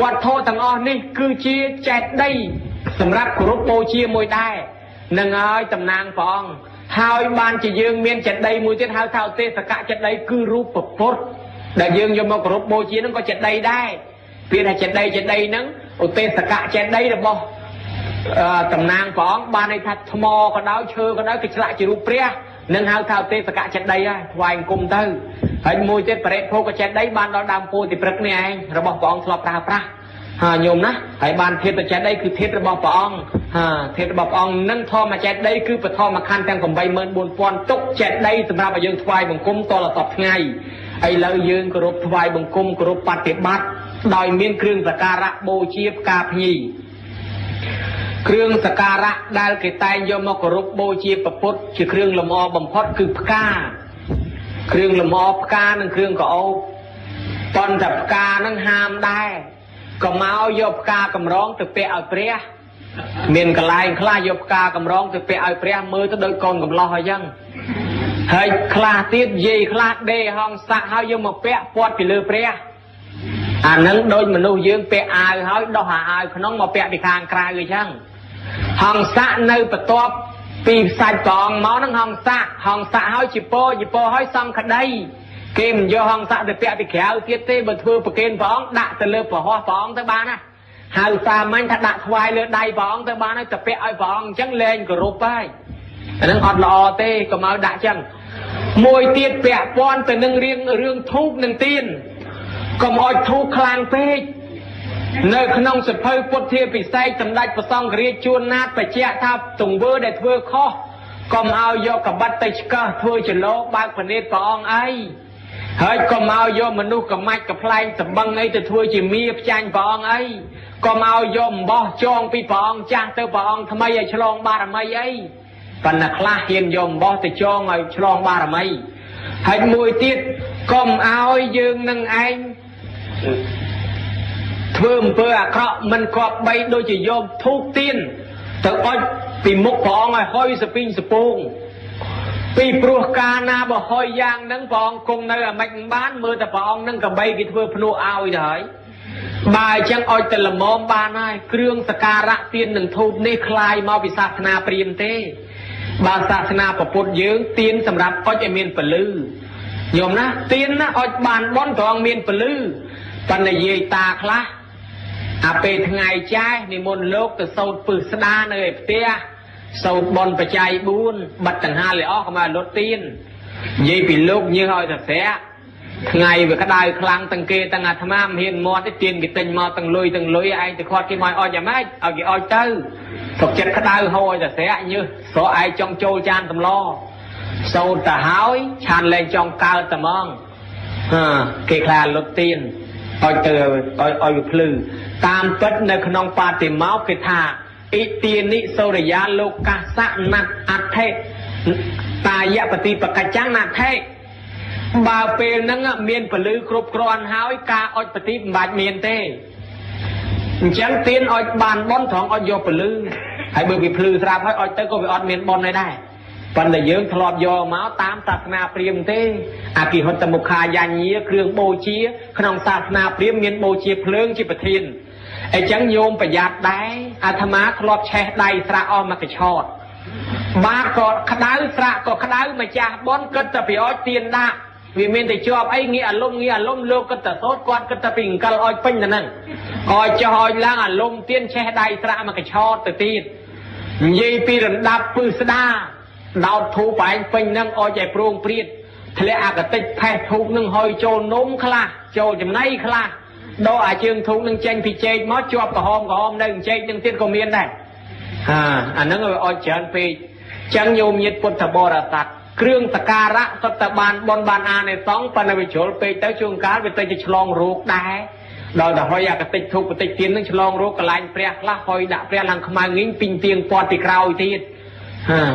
វត្ថុទាំងអស់នេះគឺជាចេតិយសម្រាប់គោរពបូជាមួយដែរនឹងហើយតំណាងព្រះអង្គហើយបានជាយើងមានចេតិយមួយទៀតហៅថាឧទេសកចេតិយគឺរូបពុទ្ធដែលយើងយកមកគោរពបូជានឹងក៏ចេតិយដែរពាក្យថាចេតិយហ្នឹងឧទេសកចេតិយរបស់តំណាងព្រះអង្គបានន័យថាថ្មក៏ដោយឈើក៏ដោយគេឆ្លាក់ជារូបព្រះនឹងហៅថាឧទេសកចេតិយហើយថ្វាយអង្គមទៅហើយមួយទៀតបរិភោគចេតិយបានដល់ដើមពោធិព្រឹក្សនេះឯងរបស់ព្រះអង្គធ្លាប់ប្រើប្រាស់ហើយញោមណាហើយបានធាតុចេតិយគឺធាតុរបស់ព្រះអង្គធាតុរបស់ព្រះអង្គនឹងធម្មចេតិយគឺបឋមខណ្ឌទាំង84000ទុកចេតិយសម្រាប់ឲ្យយើងថ្វាយបង្គំតរសពថ្ងៃឥឡូវយើងគោរពថ្វាយបង្គំគោរពបប្រតិបត្តិដោយមានគ្រឿងសក្ការៈបូជាផ្កាភ្ញីគ្រឿងសក្ការៈដែលគេតែងយកមកគោរពបូជាព្រះពុទ្ធជាគ្រឿងលម្អបំផុតគឺផ្កា เครื่องลมอផ្កានិងគ្រឿងកោបប៉ុន្តែផ្កានឹងហាមដែរក៏មកយកផ្កាកម្រងទៅពាក់ឲ្យព្រះមានកន្លែងខ្លះយកផ្កាកម្រងទៅពាក់ឲ្យព្រះមើលទៅដូចកូនកំឡោះអញ្ចឹងហើយខ្លះទៀតយាយខ្លះដេហងសាក់ហើយយកមកពាក់ពាត់ពីលើព្រះអានឹងដូចមនុស្សយើងពាក់អាវហើយដោះអាវក្នុងមកពាក់ពីខាងក្រៅអញ្ចឹងហងសាក់នៅបន្ទាប់ពីសាច់ព្រះអង្គមកនឹងហងសាក់ហើយជីពោហើយសង្ឃដីគេមិនយកហងសាក់ទៅពាក់ពីក្រៅទៀតទេបើធ្វើប្រគេនព្រះអង្គដាក់ទៅលើប្រហោះព្រះអង្គទៅបានណាហៅសាមញ្ញថាដាក់ថ្វាយលើដៃព្រះអង្គទៅបានហើយទៅពាក់ឲ្យព្រះអង្គអញ្ចឹងលែងគោរពហើយអានឹងអត់ល្អទេកុំឲ្យដាក់អញ្ចឹងមួយទៀតពាក់ព័ន្ធទៅនឹងរឿងធូបនិងទៀនកុំឲ្យធូបខ្លាំងពេកនៅក្នុងសភៅពុទ្ធាពិសេសសម្ដេចព្រះសង្ឃរាជជួនណាតបញ្ជាក់ថាទង្វើដែលធ្វើខុសកុំឲ្យយកកបិតទៅឆ្កឹះធ្វើចលោបើកភ្នែកព្រះអង្គអីហើយកុំឲ្យយកមនុស្សកំាច់កំ pl ែងសម្បឹងអីទៅធ្វើជាមៀផ្ចាញ់ព្រះអង្គអីកុំឲ្យយកអំបោះចងពីព្រះអង្គចាស់ទៅព្រះអង្គថ្មីឲ្យឆ្លងបារមីអីប៉ុន្តែខ្លះហ៊ានយកអំបោះទៅចងឲ្យឆ្លងបារមីហើយមួយទៀតកុំឲ្យយើងនឹងឯងធ្វើអំពើអាក្រក់មិនគប្បីដូចជាយកធូបទៀនទៅអុជពីមុខព្រះអង្គឲ្យហុយសពីងសពងពីព្រោះកាលណាបើហុយយ៉ាងហ្នឹងព្រះអង្គគង់នៅអាម៉េចបានមើលតែព្រះអង្គនឹងកបីគេធ្វើភ្នួឲ្យទៅហើយបើអញ្ចឹងអុជទៅល្មមបានហើយគ្រឿងសក្ការៈទៀននឹងធូបនេះคล้ายមកពីសាសនាព្រាហ្មណ៍ទេបើសាសនាពុទ្ធយើងទៀនសម្រាប់អុជឲ្យមានពលឺញោមណាទៀនណាអុជបានបន់ត្រង់មានពលឺប៉ុន្តែយាយតាខ្លះអាពេលថ្ងៃចាស់និមន្តលោកទៅសូត្រពឹសស្ដានៅឯផ្ទះសូត្របន់បច្ច័យ4បិទដង្ហាលឲ្យអស់កុំឲ្យលុតទៀននិយាយពីលោកញើសឲ្យតែស្រាក់ថ្ងៃវាក្តៅខ្លាំងទាំងគេទាំងអាត្មាមិនហ៊ានមាត់ទេទៀនគេទិញមកទាំងលុយឯងទៅខាត់គេមកអុជយ៉ាងម៉េចឲ្យគេអុជទៅទុកចិត្តក្តៅហូរឲ្យតែស្រាក់ញើសស្រកឯងចង់ចូលចានសម្លសូត្រទៅហើយឆានលែងចង់កើតតែហ្មងគេខ្លាលុតទៀនអុជទៅឲ្យវាភ្លឺតាមពិតនៅក្នុងបាតិមោគេថាអ៊ីទានិសូរិយាលោកកាសៈណាត់អថេតាយបតិបកច្ចាំងណាថេបើពេលហ្នឹងមានពលឺគ្រប់គ្រាន់ហើយការអុជបតិមិនបាច់មានទេអញ្ចឹងទៀនអុជបានបន់ត្រង់អុជយកពលឺហើយបើវាភ្លឺស្រាប់ហើយអុជទៅក៏វាអត់មានបន់ដែរប៉ុន្តែយើងធ្លាប់យកមកតាមសាសនាព្រាហ្មណ៍ទេអគិហុតមុខាយាញាគ្រឿងបូជាក្នុងសាសនាព្រាហ្មណ៍មានបូជាភ្លើងជាប្រធានអញ្ចឹងញោមប្រយ័ត្នដែរអាត្មាធ្លាប់ឆេះដៃស្រាក់អស់មកកញ្ឆោតបាតក៏ក្តៅស្រាក់ក៏ក្តៅម្ចាស់បនគិតតែពីអុជទៀនដាក់វាមានតែជាប់អីងាយអារម្មណ៍លោកគិតតែសូត្រគាត់គិតតែពីអង្កលអុជពេញទៅហ្នឹងអុជចោះអុជឡើងអារម្មណ៍ទៀនឆេះដៃស្រាក់មកកញ្ឆោតទៅទៀតនិយាយពីរណ្ដាប់ពឹសស្ដាដោតធូបឯងពេញហ្នឹងអុជឲ្យប្រងព្រាតធ្លាក់អាកតិចផេះធូបនឹងហុយចូលនំខ្លះចូលចំណៃខ្លះដោអាជើងធូបនឹងចេញពីចេកមកជាប់ក្រហមនៅចេកនឹងទៀតក៏មានដែរអាហ្នឹងឲ្យអុជច្រើនពេកចឹងញោមញាតិពុទ្ធបរិស័ទគ្រឿងសក្ការៈសុទ្ធតែបានបនបានអានិសង្ឃប៉ុន្តែវាជ្រុលពេកទៅជួនកាលវាទៅជាឆ្លងរោគដែរដល់តែហុយអាកតិចធូបបតិចទៀននឹងឆ្លងរោគកន្លែងព្រះខ្លះហុយដាក់ព្រះឡើងខ្មៅងីងពីងទៀងពាត់ពីក្រោយទៀត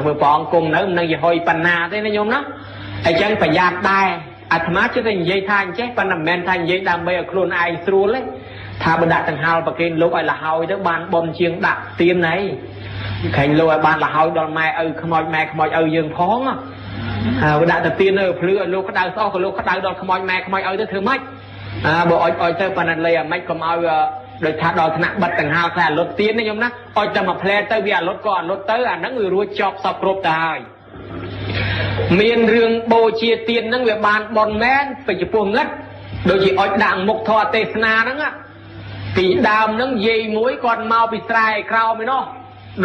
មើលព្រះអង្គគង់នៅមិននឹងយហុយបណ្ណាទេណាញោមណាអញ្ចឹងប្រយ័ត្នដែរអាត្មាជិះតែនិយាយថាអញ្ចេះប៉ុន្តែមិនមែនថានិយាយដើម្បីឲ្យខ្លួនឯងស្រួលទេថាបើដាក់ដង្ហាលប្រគេនលោកឲ្យលហើយទៅបានបនជាងដាក់ទៀនណៃខែងលោកឲ្យបានលហើយដល់ម៉ែឪខ្មោចម៉ែខ្មោចឪយើងផងបើដាក់តែទៀននៅភ្លឺឲ្យលោកក្តៅស្អស់ក៏លោកក្តៅដល់ខ្មោចម៉ែខ្មោចឪទៅធ្វើម៉េចបើអុជទៅប៉ុន្តែលេអាម៉េចកុំឲ្យដោយថាដល់ថ្នាក់បិទដង្ហាលខ្លាលុតទៀនណាញោមណាអុជតែមួយផ្លែទៅវាលុតក៏លុតទៅអាហ្នឹងវារួចចប់សពគ្រប់ទៅហើយមានរឿងបូជាទៀនហ្នឹងវាបានបនមែនពីចំពោះងឹតដូចជាអុជដាក់មុខធម៌ទេសនាហ្នឹងពីដើមហ្នឹងយាយមួយគាត់មកពីស្រែក្រោមឯណោះ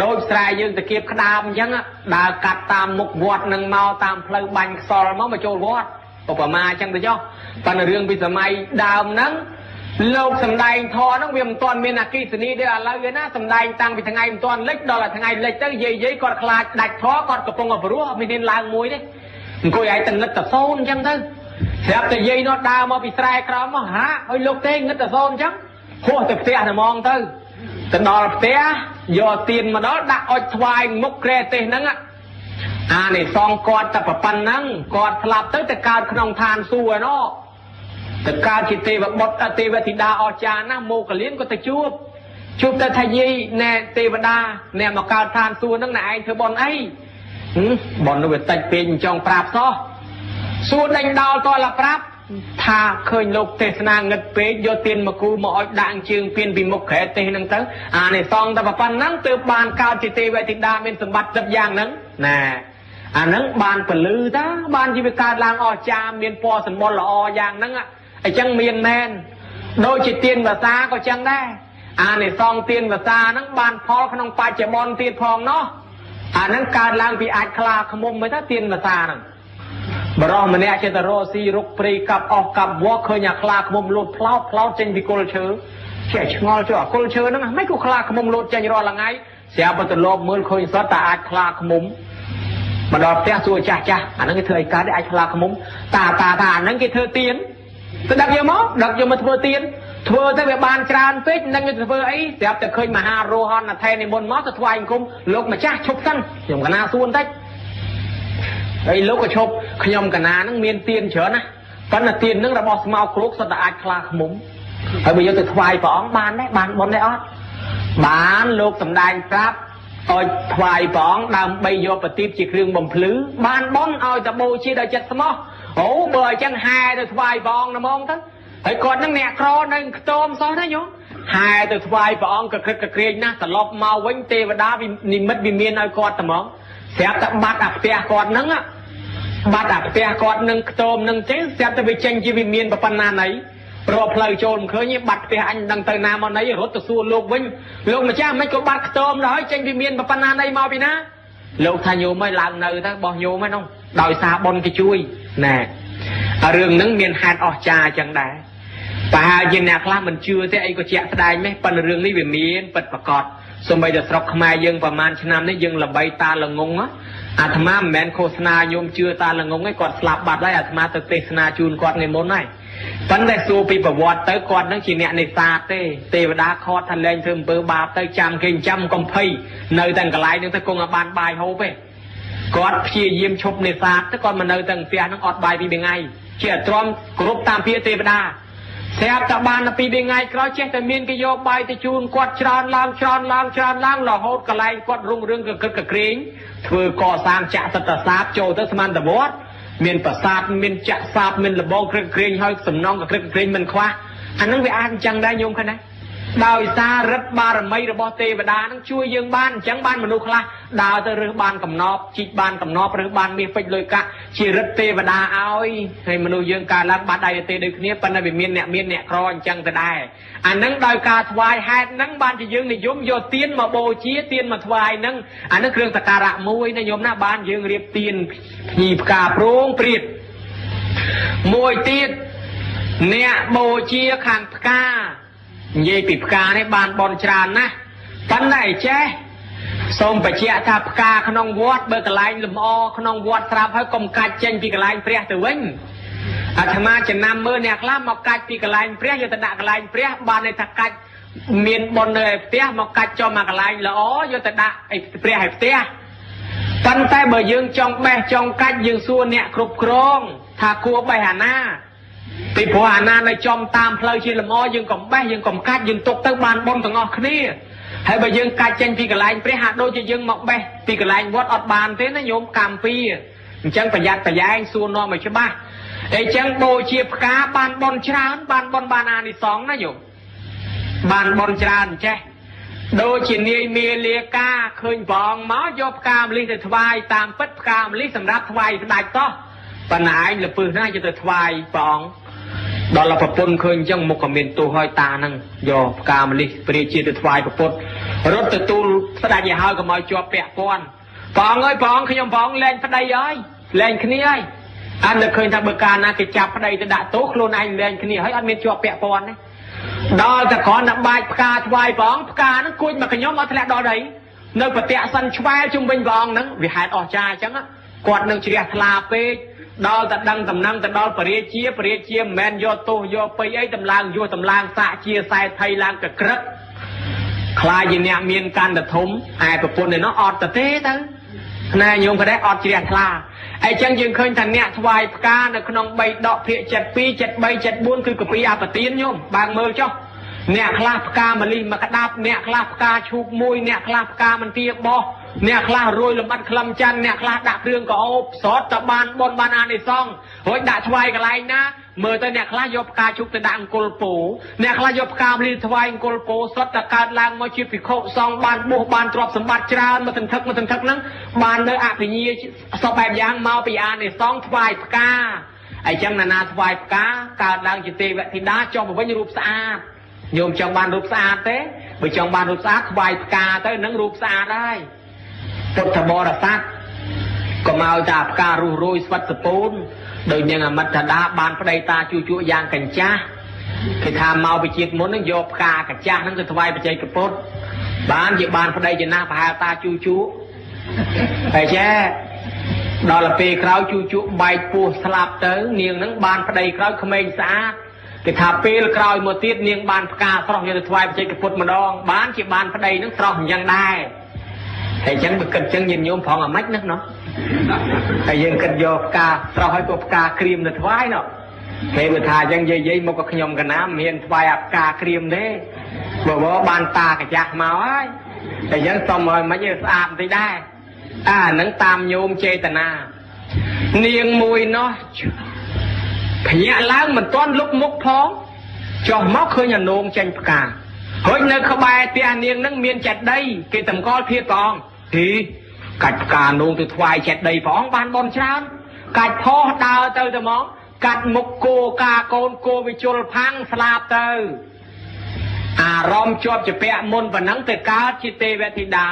ដូចស្រែយើងតាគៀបក្តាមអញ្ចឹងដើរកាត់តាមមុខវត្តហ្នឹងមកតាមផ្លូវបាញ់ខ្សលមកចូលវត្តឧបមាអញ្ចឹងទៅចុះប៉ុន្តែរឿងពីសម័យដើមហ្នឹងលោកសំដែងធរហ្នឹងវាមិនទាន់មានអគិសនីទេឥឡូវទេណាសំដែងតាំងពីថ្ងៃមិនទាន់លិចដល់ថ្ងៃលិចទៅយាយគាត់ខ្លាចដាច់ធរគាត់កំពុងអព្រោះមានហ៊ានឡើងមួយទេអង្គុយឲ្យតែងឹតតែសូនអញ្ចឹងទៅស្រាប់តែយាយនោះដើរមកពីស្រែក្រោមមកហាឲ្យលោកទេងឹតតែសូនអញ្ចឹងហោះទៅផ្ទះតែហ្មងទៅដល់ផ្ទះយកទៀនមកដល់ដាក់អុជថ្វាយមុខក្រែទេសហ្នឹង này xong con tập ở pan năng con lạp tới từ cao không than xua nó từ cao chỉ tê và bột tê và thì đa ở cha na mô cả liên có từ chụp ta thay gì nè tê và đa nè mà cao than xua năng này thưa bọn ấy bọn nó bị tạch pin trong prap đó xua đánh đau to là prap tha khơi lục tê na ngật pê do tiền mà cu mọi đạn trường phiên vì một khẽ tê năng tới này xong ta và pan năng từ bàn cao chỉ tê và thì đa bên sầm bát dập giang nắng nè nắng bàn phần lư đó bàn chỉ việcการlangอcha miền poสมบลละออย่างนั้นอ่ะไอ้จังเมียนแมนโดยจิตเตียนภาษาก็จังได้เนี่ยซองเตียนภาษานั้นบานพอขนมปลาเจ็บบอลเตียนพองเนาะนั้นการlangปีอาจคลาขมุมไม่ถ้าเตียนภาษานั่นบรอมันเนี่ยเจตโรซีรุกปรีกับออกกับวัวเคยอยากคลาขมุมหลุดเพลาเจนพิโกลเชือเชี่ยงอเชื่อโกลเชือนั่นไม่กูคลาขมุมหลุดเจนรอละไงเสียประตูโลกมือเคยสตาอาจคลาขมุมมาดอเตะสัวจ้านั้นก็เธอไอ้การได้ไอ้คลาขมุมตานั้นก็เธอเตียนแต่ดักยังมั้งดักยังมาเธอเตียนเธอถ้าแบบบานจานเป็ดนั่งอยู่เธอไอ้เสียบแต่เคยมาหาโรฮอนน่ะแทนในบนมอสถวายคุ้มลูกมาจ้าชกสั้นอย่างกันนาส่วนได้ไอ้ลูกก็ชกขยมกันนานั่งเมียนเตียนเฉยนะตอนน่ะเตียนนั่งระบอบสมาคลุกสตาไอ้คลาขมุมไอ้ไปยังแต่ถวายป๋องบานได้บานบนได้อ้อบานลูกสำได้ครับเอาถวายป๋องดำใบโยปฏิบจีเครื่องบ่มพลื้บานบอนเอาแต่โบชีได้จัดสมอโอ้เบื่อจังหายแต่ถวายป๋องนะมองทั้งไอ้ก่อนนั่งแหนกครอนั่งโตมซ้อนนะโยหายแต่ถวายป๋องกระครึกกระเกรงนะแต่ลบมาวิ่งเตวดาวินิมิตวิเมียนเอาก่อนแต่มองเสียแต่บาดอับเปียก่อนนั่งอ่ะบาดอับเปียก่อนนั่งโตมนั่งเจ๊เสียแต่ไปเจงจีวิเมียนแบบปนานไหนรอเพลย์โจมเคยเนี่ยบัดเปียอันดังเตนามันไหนรถตะสู้โลกวิ่งโลกมาจ้าไม่ก็บัดโตมเลยเจงวิเมียนแบบปนานไหนมาปีนะโลกทายโยไม่หลังเนยทั้งบ่โยไม่น้องดอยซาบอลกี่ช่วยแน่เรื่องนั้นเมียนหัดออกจาจังได้ป่าเย็นนักล่ามันเชื่อที่ไอ้ก็เจ๊ะได้ไหมปันเรื่องนี้เป็นเมียนปัดประกอบสมัยจะสอบขมายยังประมาณชนะนี้ยังระบายตาละงงอ่ะอาตมาแมนโฆษณาโยมเชื่อตาละงงให้กอดสลับบัดได้อาตมาตะเตสนาจูนกอดเงินมนได้ปันได้สู้ปีประวัติเตอกอดนั่งขีเนี่ยในซาเตวดาคอทันแรงเทิมเปิดบาปเตอจำเก่งจำกำไพ่เนยตั้งกระไรนึงตะกงอบานบายเขาไปกอดเพียยิ้มชบในซาตะกอนมาเนยตั้งเสียนั่งอดบายปีเป็นไงเชี่ยตรอมกรุบตามเพียเตวดาเสียตะบานปีเป็นไงกระเช็ดแต่เมียนกิโยบายตะจูนกอดชรานล้างหล่อโหดกระไรกอดรุ่งเรืองกระเกรงเธอก่อสร้างจะสัตตสาบโจตสมันตะบดเมียนประสาทเมียนจะสาบเมียนระบองเคร่งให้สมน้องกับเคร่งมันคว้าอันนั้นไปอ่านจังได้โยมขนาดดาวซารัดบารมีระบอเตวดานั่งช่วยยังบ้านจังบ้านมนุษย์ละดาวจะเรือบ้านกับนอบจิตบ้านกับนอบหรือบ้านมีไฟเลยกะชีรัดเตวดาเอาให้มนุษย์ยังการรักบ้านใดเตเด็กนี้ปันได้เมียนเนี่ยครอนจังจะได้อันนั้นดาวกาถวายให้นั่งบ้านจะยังในยมโยเตียนมาโบชี้เตียนมาถวายนั่งอันนั้นเครื่องตะการะมวยในยมหน้าบ้านยังเรียบเตียนหีบกาโปร่งปริดมวยเตียนเนี่ยโบชี้ขังกาเย่ปิดกาในบ้านบอลจานนะปันไหนเจ้ส่งไปเชียทับกาขนมวัดเบอร์กไลน์ลมอขนมวัดตราบให้กรมการเจนปีกไลน์เปรี้ยตัววิ่งอาตมาจะนำมือเนี่ยคล้ามากัดปีกไลน์เปรี้ยอยู่ตะดะกไลน์เปรี้ยบ้านในตะกัดเมียนบอลเลยเปรี้ยมากัดจอมากไลน์ละอ๋ออยู่ตะดะไอเปรี้ยให้เปรี้ยปันแต่เบอร์ยืงจองแบจองกัดยืงส่วนเนี่ยครบครองถ้าคัวใบหาหน้าติผัวหานาในจอมตามเพลย์ชีลมอยังกลมแบยังกลมกัดยังตกตั้งบานบนตั้งออกนี่ให้ไปยังกัดเจนปีกไลน์เปรี้ยหาโดยจะยังหมอกแบปีกไลน์วัดอดบานเท่นั้นโยมกามปีจังประหยัดประหยัดส่วนนอไม่ใช่บ้าไอ้จังโบเชียบกาบานบอลชราบานบอลบานาในสองนะโยมบานบอลชราใช่โดยฉินเนียเมียเลียกาเคยบองม้อยบกามลิถวายตามปัดกามลิสำรับถวายได้ต่อปัญหาหรือปืนน่าจะถวายบองดอลลาร์ปนเคยยังมุกเมนตัวหอยตานั่งยอกามลิปริจิตถวายปนรถตูสดายยาหอยก็มาจวบแปะปอนปองเอ้ยปองขยมปองแรงพดายย้อยแรงขนี้ไอ้อันนั้นเคยทำเบิกการนะกิจับพดายจะด่าโต๊ะโคลนไอแรงขนี้ให้อันเมนจวบแปะปอนนี่ดอลจะขอนับใบปากาถวายปองปากานั่งคุยมาขยมมาทะเลดอลไหนเนื้อปะเตะสันช่วยจุ่มเป็นปองนั่งวิหารออกจ่าจังอ่ะกอดนั่งเฉียดทลาเปดอลตัดดังตำนังตัดดอลปริเชียแมนโยโตโยไปไอ้ตำลางโยตำลางสะเชียใส่ไทยลางกระกรึกคลายอย่างเนี้ยเมียนการตะทมไอ้ประปนเนี่ยน้องอดตะเต้ตั้ง ណែញោមក៏ដែរអត់ជ្រះថ្លាអញ្ចឹងយើងឃើញថាអ្នកថ្វាយផ្កានៅក្នុង3ដកភាគ72 73 74គឺកពីអបទានញោមបើមើលចុះអ្នកខ្លះផ្កាម្លិះមកក្តាប់អ្នកខ្លះផ្កាឈូកមួយអ្នកខ្លះផ្កាមន្ទាបោះអ្នកខ្លះរួយលំបាត់ក្លឹមច័ន្ទអ្នកខ្លះដាក់គ្រឿងកោបសតតបានបនបានអានិសង្ឃរួចដាក់ថ្វាយកន្លែងណាមើលទៅអ្នកខ្លះយកផ្កាឈូកទៅដាក់អង្គុលពោអ្នកខ្លះយកផ្កាម្លិះថ្វាយអង្គុលពោសតតកើតឡើងមកជាភិក្ខុសង្ឃបានបួសបានទ្រព្យសម្បត្តិច្រើនមកទាំងថឹកហ្នឹងបាននៅអភិញ្ញាសពបែបយ៉ាងមកពីអានិសង្ឃថ្វាយផ្កាអញ្ចឹងណាថ្វាយផ្កាកើតឡើងជាទេវធីតាចុះមកវិញរូបស្អាតញោមចង់បានរូបស្អាតទេបើចង់បានរូបស្អាតថ្វាយផ្កាទៅនឹងរូបស្អាតហើយពុទ្ធបរិស័ទក៏មកតាផ្ការស់រយស្វិតសពូនដោយនាងអមិតតាបានប្តីតាជួជក់យ៉ាងកញ្ចាស់គេថាមកពីជាតិមុននឹងយកផ្កាកញ្ចាស់ហ្នឹងទៅថ្វាយបច្ច័យកពុទ្ធបានជាបានប្តីចំណាស់ប្រហែលតាជួជក់តែចេះដល់ពេលក្រោយជួជក់បែកពោះស្លាប់ទៅនាងហ្នឹងបានប្តីក្រោយក្មេងស្អាតគេថាពេលក្រោយមកទៀតនាងបានផ្កាស្រស់យកទៅថ្វាយបច្ច័យកពុទ្ធម្ដងបានជាបានប្តីហ្នឹងស្រស់អញ្ចឹងដែរហើយអញ្ចឹងបើគិតអញ្ចឹងញាតិញោមផងអាម៉េចហ្នឹងណោះហើយយើងគិតយកផ្កាស្រស់ឲ្យក៏ផ្កាក្រៀមទៅថ្វាយណោះគេមកថាអញ្ចឹងយាយមកក៏ខ្ញុំកណាមមានថ្វាយអាផ្កាក្រៀមទេបើបានតាកាចាស់មកហើយតែអញ្ចឹងសុំឲ្យមិនស្អាតបន្តិចដែរអាហ្នឹងតាមញោមចេតនានាងមួយនោះភ្ញាក់ឡើងមិនទាន់លុបមុខផងចុះមកឃើញអានោមចេញផ្កាហើយនៅក្បែរផ្ទះនាងហ្នឹងមានចេតិយគេតម្កល់ភាពព្រះអង្គទីកាច់ផ្កានោមទៅថ្វាយចេតិយព្រះអង្គបានបនច្រើនកាច់ផោះដើរទៅហ្មងកាត់មុខគោកាកូនគោវិជុលផាំងស្លាប់ទៅអារម្មណ៍ជាប់ជាពាក់មុនប៉ុណ្ណឹងទៅកើតជាទេវធីតា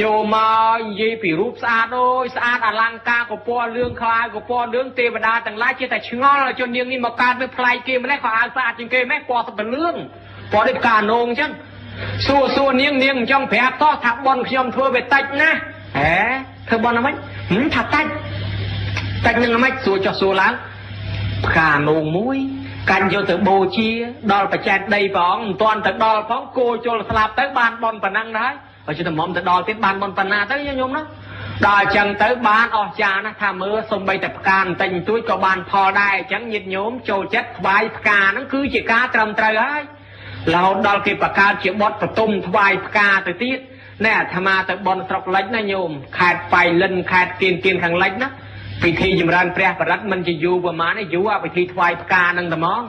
ញោមមកនិយាយពីរូបស្អាតអូយស្អាតអលង្ការកពណ៌លឿងខោអាវកពណ៌លឿងទេវតាទាំងឡាយជាតែឆ្ងល់ឲ្យជននាងនេះមកកើតវាប្លែកគេម្លេះខោអាវស្អាតជាងគេម៉េះពណ៌សត្វលឿងពណ៌ដូចផ្កានោមអញ្ចឹងសួរនាងអញ្ចឹងប្រាប់តោះថាបនខ្ញុំធ្វើវាតិចណាហេធ្វើបនអ្ហ្មិចថាតិចនឹងអ្ហ្មិចសួរចុះសួរឡើងផ្កានោមមួយកាញ់យកទៅបូជាដល់បច្ចេកដីព្រះអង្គមិនទាន់ទៅដល់ផងគោជុលស្លាប់ទៅបានបនប៉ុណ្ណឹងដែរហើយជិះតែមុំទៅដល់ទៀតបានបនប៉ុណ្ណាទៅញោមណាដល់អញ្ចឹងទៅបានអស្ចារ្យណាស់ថាមើលសំបីតែផ្កាបន្តិចបន្តួចក៏បានផលដែរអញ្ចឹងញាតិញោមចូលចិត្តថ្វាយផ្កាហ្នឹងគឺជាការត្រឹមត្រូវហើយរហូតដល់គេបង្កើតជាបទបន្ទុំថ្វាយផ្កាទៅទៀតណែអាត្មាទៅបនស្រុកលិចណាញោមខេត្តបៃលិនខេត្តគៀនខាងលិចណាពិធីចម្រើនព្រះបរិត្តមិនជាយូរប្រហែលទេយូរអាពិធីថ្វាយផ្កាហ្នឹងតែហ្មង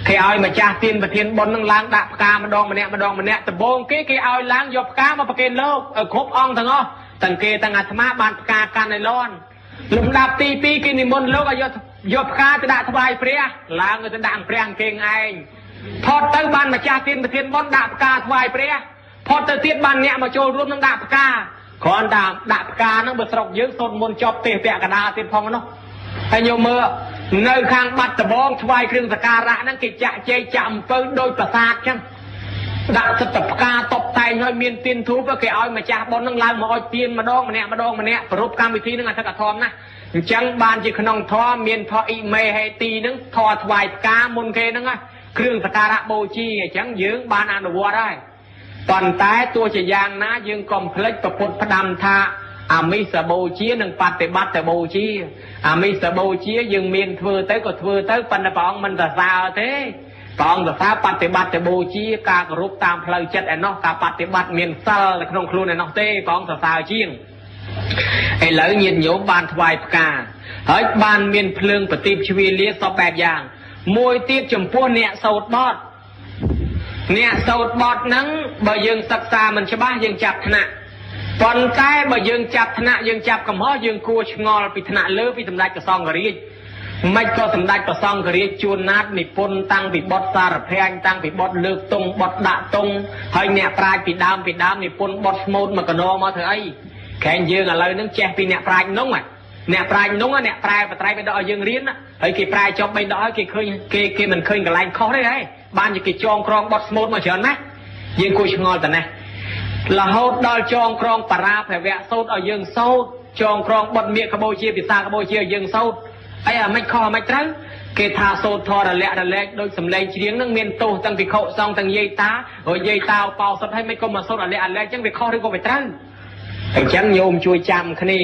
គេឲ្យម្ចាស់ទានប្រធានបុណ្យនឹងឡើងដាក់ផ្កាម្ដងម្នាក់ដំបូងគេឲ្យឡើងយកផ្កាមកប្រគេនលោកឲ្យគ្រប់អង្គទាំងអស់ទាំងគេទាំងអាត្មាបានផ្កាកាន់ឲ្យលន់លំដាប់ទី2គេនិមន្តលោកឲ្យយកផ្កាទៅដាក់ថ្វាយព្រះឡើងទៅដាក់ព្រះអង្គគេឯងផុតទៅបានម្ចាស់ទានប្រធានបុណ្យដាក់ផ្កាថ្វាយព្រះផុតទៅទៀតបានអ្នកមកចូលរួមនឹងដាក់ផ្កាគ្រាន់តែដាក់ផ្កាហ្នឹងបើស្រុកយើងសូត្រមន្តចប់ទេពាក់កណ្ដាលទៀតផងនោះហើយញោមមើលនៅខាងបាត់ដំបងថ្វាយគ្រឿងសក្ការៈហ្នឹងគេចាក់ជ័យចាក់អំពៅដោយប្រាសាទចឹងដាក់សិទ្ធិផ្កាតបតែងឲ្យមានទៀនធូបគេឲ្យម្ចាស់បុណ្យហ្នឹងឡើងមកឲ្យទៀនម្ដងម្នាក់ប្រពកម្មវិធីហ្នឹងអធិកធមណាអញ្ចឹងបានជាក្នុងធម៌មានធម៌អ៊ីមេហេទីហ្នឹងធម៌ថ្វាយផ្កាមុនគេហ្នឹងគ្រឿងសក្ការៈបូជាអញ្ចឹងយើងបានអនុវត្តហើយប៉ុន្តែទោះជាយ៉ាងណាយើងកុំភ្លេចប្រពុតផ្ដាំថាអាមិសបូជានិងបប្រតិបត្តិបូជាអាមិសបូជាយើងមានធ្វើទៅក៏ធ្វើទៅប៉ុន្តែព្រះអង្គមិនសរសើរទេព្រះអង្គសរសើរបប្រតិបត្តិបូជាការគោរពតាមផ្លូវចិត្តឯណោះការបប្រតិបត្តិមានសិលនៅក្នុងខ្លួនឯណោះទេព្រះអង្គសរសើរជាងឥឡូវញាតិញោមបានថ្វាយផ្កាហើយបានមានភ្លើងប្រទីបជ្វាលាសពបែបយ៉ាងមួយទៀតចំពោះអ្នកសោតបត់ហ្នឹងបើយើងសិក្សាមិនច្បាស់យើងចាប់ថ្នាក់ប៉ុន្តែបើយើងចាប់ថ្នាក់យើងចាប់កំហុសយើងគួរឆ្ងល់ពីថ្នាក់លើពីសម្ដេចព្រះសង្ឃរាជមិនក៏សម្ដេចព្រះសង្ឃរាជជួនណាតនិពន្ធតាំងពីបទសារភ័យតាំងពីបទលើកតុងបទដាក់តុងហើយអ្នកប្រាជ្ញពីដើមនិពន្ធបទស្មូតមកកណោមកធ្វើអីខែងយើងឥឡូវហ្នឹងចេះពីអ្នកប្រាជ្ញនោះអ្នកប្រាជ្ញនោះអ្នកប្រែបត្រៃបិដកឲ្យយើងរៀនហើយគេប្រែចប់3ដកឲ្យគេឃើញគេមិនឃើញកន្លែងខុសទេហ៎បានជាគេចងក្រងបទស្មូតមកច្រើនណាស់យើងគួរឆ្ងល់តែណាស់រហូតដល់ចងក្រងបារាភវៈសូត្រឲ្យយើងសូត្រចងក្រងបទមៀកកបូជាភាសាកបូជាឲ្យយើងសូត្រអីអាមិនខុសអាមិនត្រូវគេថាសូត្រធររលែកដោយសំឡេងច្រៀងនឹងមានទោសទាំងភិក្ខុសង្ឃទាំងយាយតាហើយយាយតាបោសុទ្ធឲ្យមិនក៏មកសូត្ររលែកអញ្ចឹងវាខុសឬក៏វាត្រូវ អញ្ចឹងញោមជួយចាំគ្នា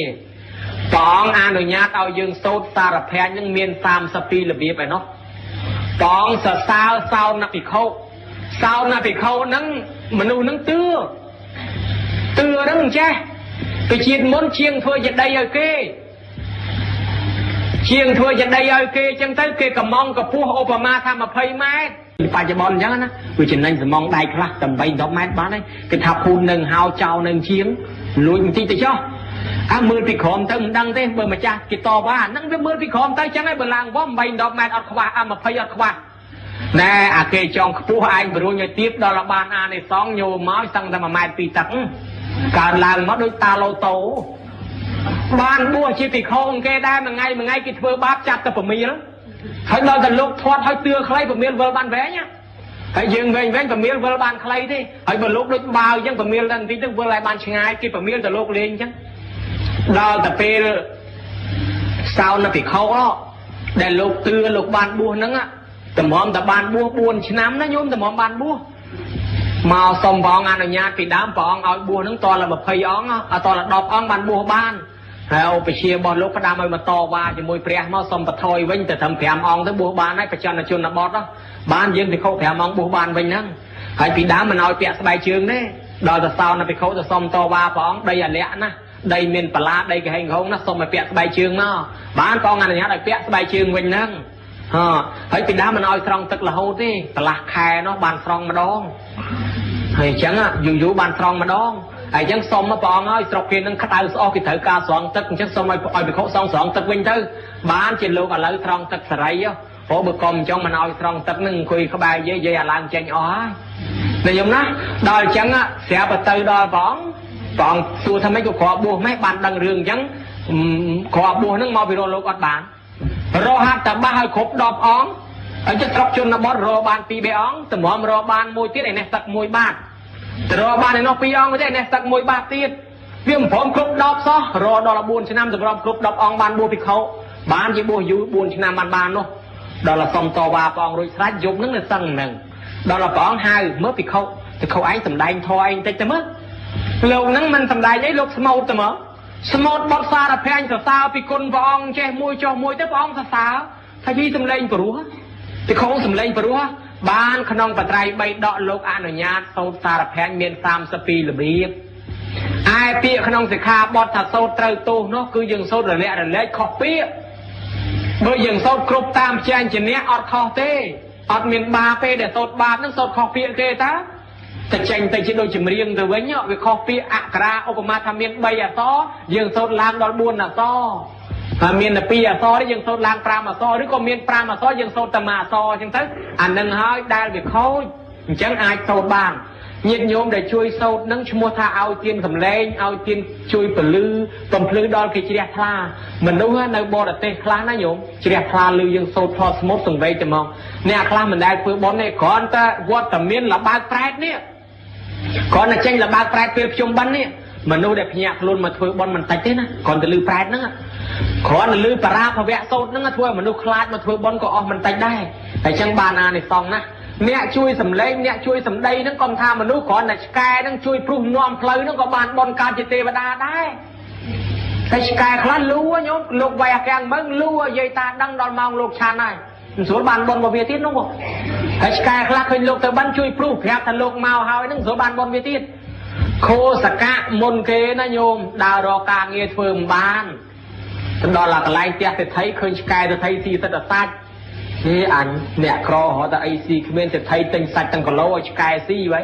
ព្រះអង្គអនុញ្ញាតឲ្យយើងសូត្រសារភ័ក្រនឹងមាន32របៀបឯណោះព្រះអង្គសរសើរសោណភិក្ខុហ្នឹងមនុស្សហ្នឹងទឿហ្នឹងចេះទៅជាតិមុនជាងធ្វើជាដីឲ្យគេជាងធ្វើជាដីឲ្យគេអញ្ចឹងទៅគេកំងកពស់ឧបមាថា20ម៉ែត្របច្ចុប្បន្នអញ្ចឹងណាវាចំណេញសំងដៃខ្លះតែ8 10ម៉ែត្របានហើយគេថាភូននឹងហៅចោលនឹងជាងលួចបន្តិចទៅចុះមើលពីក្រោមទៅមិនដឹងទេបើម្ចាស់គេតបហ្នឹងវាមើលពីក្រោមទៅអញ្ចឹងហើយបើឡើងវ8 10ម៉ែត្រអត់ខ្វះ20អត់ខ្វះណែអាគេចង់ខ្ពស់ឯងបរួញឲ្យទៀតដល់បានអានេះសងញោមមកសឹងតែ1ម៉ែត្រ2តឹកកើនឡើងមកដូចតាឡូតូបានបួសជាភិក្ខុគេដែរមួយថ្ងៃគេធ្វើបាបចាប់ទៅប្រមៀលហើយដល់តែលោកធាត់ហើយទឿខ្លីប្រមៀលវិលបានវែងហើយយើងវែងប្រមៀលវិលបានខ្លីទេហើយបើលោកដូចបាវអញ្ចឹងប្រមៀលដល់បន្តិចទៅវិលឲ្យបានឆ្ងាយគេប្រមៀលទៅលោកលេងអញ្ចឹងដល់តែពេលសោណភិក្ខុដែលលោកទឿលោកបានបួសហ្នឹងតម្រាំតែបានបួស4ឆ្នាំណាញោមតម្រាំបានបួសមកសុំព្រះអង្គអនុញ្ញាតពីដើមព្រះអង្គឲ្យបួសហ្នឹងតល20អង្គអត់តល10អង្គបានបួសបានហើយឧបជារបស់លោកផ្ដាំឲ្យមកតវ៉ាជាមួយព្រះមកសុំបន្ថយវិញទៅត្រឹម5អង្គទៅបួសបានហើយបច្ចុប្បន្នជនបទបានយើងភិក្ខុ5អង្គបួសបានវិញហ្នឹងហើយពីដើមមិនឲ្យពាក់ស្បែកជើងទេដល់ទៅសោណភិក្ខុទៅសុំតវ៉ាព្រះអង្គដីអាល័កណាដីមានបលាដីកហេងហងណាសុំឲ្យពាក់ស្បែកជើងមកបានព្រះអង្គអនុញ្ញាតឲ្យពាក់ស្បែកជើងវិញហ្នឹងហើយពីដើមមិនឲ្យស្រង់ទឹករហូតទេកន្លះខែនោះបានស្រង់ម្ដងហើយអញ្ចឹងយូរបានស្រង់ម្ដងហើយអញ្ចឹងសុំមកព្រះអង្គឲ្យស្រុកគេនឹងក្តៅស្អុះគេត្រូវការស្រង់ទឹកអញ្ចឹងសុំឲ្យភិក្ខុស្រង់ទឹកវិញទៅបានជាលោកឥឡូវស្រង់ទឹកសេរីព្រោះបើកុំអញ្ចឹងមិនឲ្យស្រង់ទឹកនឹងអង្គុយក្បែរយាយអាឡើងចេញអស់ហើយញោមណាដល់អញ្ចឹងស្រាប់ទៅដល់ព្រះអង្គសួរថាម៉េចក៏គ្រាន់បួសម៉េចបានដឹងរឿងអញ្ចឹងគ្រាន់បួសហ្នឹងមកពីរលោកអត់បានរកហាត់តែបាសឲ្យគ្រប់10អង្គហើយចិត្តស្រុកជនបទរកបាន2 3អង្គតម្រាំរកបានមួយទៀតឯនេះទឹក1បាតទៅរកបានឯនោះ2អង្គទេឯនេះទឹក1បាតទៀតវាមិនព្រមគ្រប់10សោះរកដល់4ឆ្នាំសម្រាប់គ្រប់10អង្គបានបួសភិក្ខុបានជាបួសយូរ4ឆ្នាំបាននោះដល់សុំតវ៉ាព្រះអង្គរួចស្រេចយប់ហ្នឹងនៅសឹងហ្នឹងដល់ព្រះអង្គហៅមើលភិក្ខុឯងសំដែងធម៌ឯងតិចទៅមើលលោកហ្នឹងមិនសំដែងអីលោកស្មោតទៅមកស្មោតបត់សារភ័ក្រសរសើរពីគុណព្រះអង្គចេះមួយចុះមួយទៅព្រះអង្គសរសើរថាយីសំឡេងព្រោះភិក្ខុសំឡេងព្រោះបានក្នុងបត្រៃ3ដកលោកអនុញ្ញាតសូត្រសារភ័ក្រមាន32របៀបឯពាក្យក្នុងសិក្ខាបទថាសូត្រត្រូវទោសនោះគឺយើងសូត្ររលែកខុសពាក្យបើយើងសូត្រគ្រប់តាមចែងជាអ្នកអត់ខុសទេអត់មានបាបទេដែលសូត្របាបនឹងសូត្រខុសពាក្យគេតាតែចេញទៅជាដូចចម្រៀងទៅវិញវាខុសពាក្យអក្សរាឧបមាថាមាន3អក្សរយើងសូត្រឡើងដល់4អក្សរហើយមានតែ2អក្សរទេយើងសូត្រឡើង5អក្សរឬក៏មាន5អក្សរយើងសូត្រតែ1អក្សរអញ្ចឹងទៅអានឹងហើយដែលវាខូចអញ្ចឹងអាចសូត្របានញាតិញោមដែលជួយសូត្រនឹងឈ្មោះថាឲ្យទានសម្លេងឲ្យទានជួយពលឺបំភ្លឺដល់គេជ្រះថ្លាមនុស្សនៅបរទេសខ្លះណាញោមជ្រះថ្លាលឺយើងសូត្រផ្លោះស្មូតសង្វេគតែមកអ្នកខ្លះមិនដែលធ្វើបុណ្យទេគ្រាន់តែវត្តតែមានលបើកប្រែតនេះគ្រាន់តែចេញលបើកប្រែតពេលភ្ជុំបិណ្ឌនេះមនុស្សដែលភ្ញាក់ខ្លួនមកធ្វើបុណ្យមិនតិចទេណាគ្រាន់តែលឺប្រែតហ្នឹងគ្រាន់តែលឺបារាភវៈសូត្រហ្នឹងធ្វើឲ្យមនុស្សខ្លាចមកធ្វើបុណ្យក៏អស់មិនតិចដែរតែចឹងបានអានិសង្សណាអ្នកជួយសម្លេងអ្នកជួយសម្ដីហ្នឹងក៏ថាមនុស្សគ្រាន់តែឆ្កែហ្នឹងជួយព្រុសនាំផ្លូវហ្នឹងក៏បានបុណ្យកើតជាទេវតាដែរតែឆ្កែខ្លះលូញោមលោកវាយអាកាំងមើងលូយាយតាដឹងដល់ម៉ោងលោកឆានហើយមិនស្រួលបានបុណ្យរបស់វាទៀតនោះហើយឆ្កែខ្លះឃើញលោកទៅបិណ្ឌជួយព្រុសប្រាប់ថាលោកមកហើយហ្នឹងស្រួលបានបុណ្យវាទៀតខោសកៈមុនគេណាញោមដើររកការងារធ្វើមិនបានទៅដល់កន្លែងផ្ទះសេដ្ឋីឃើញឆ្កែសេដ្ឋីស៊ីសិតតែសាច់អញអ្នកក្រហៅថាអីស៊ីគ្មានសេដ្ឋីទិញសាច់ទាំងគីឡូឲ្យឆ្កែស៊ីໄວ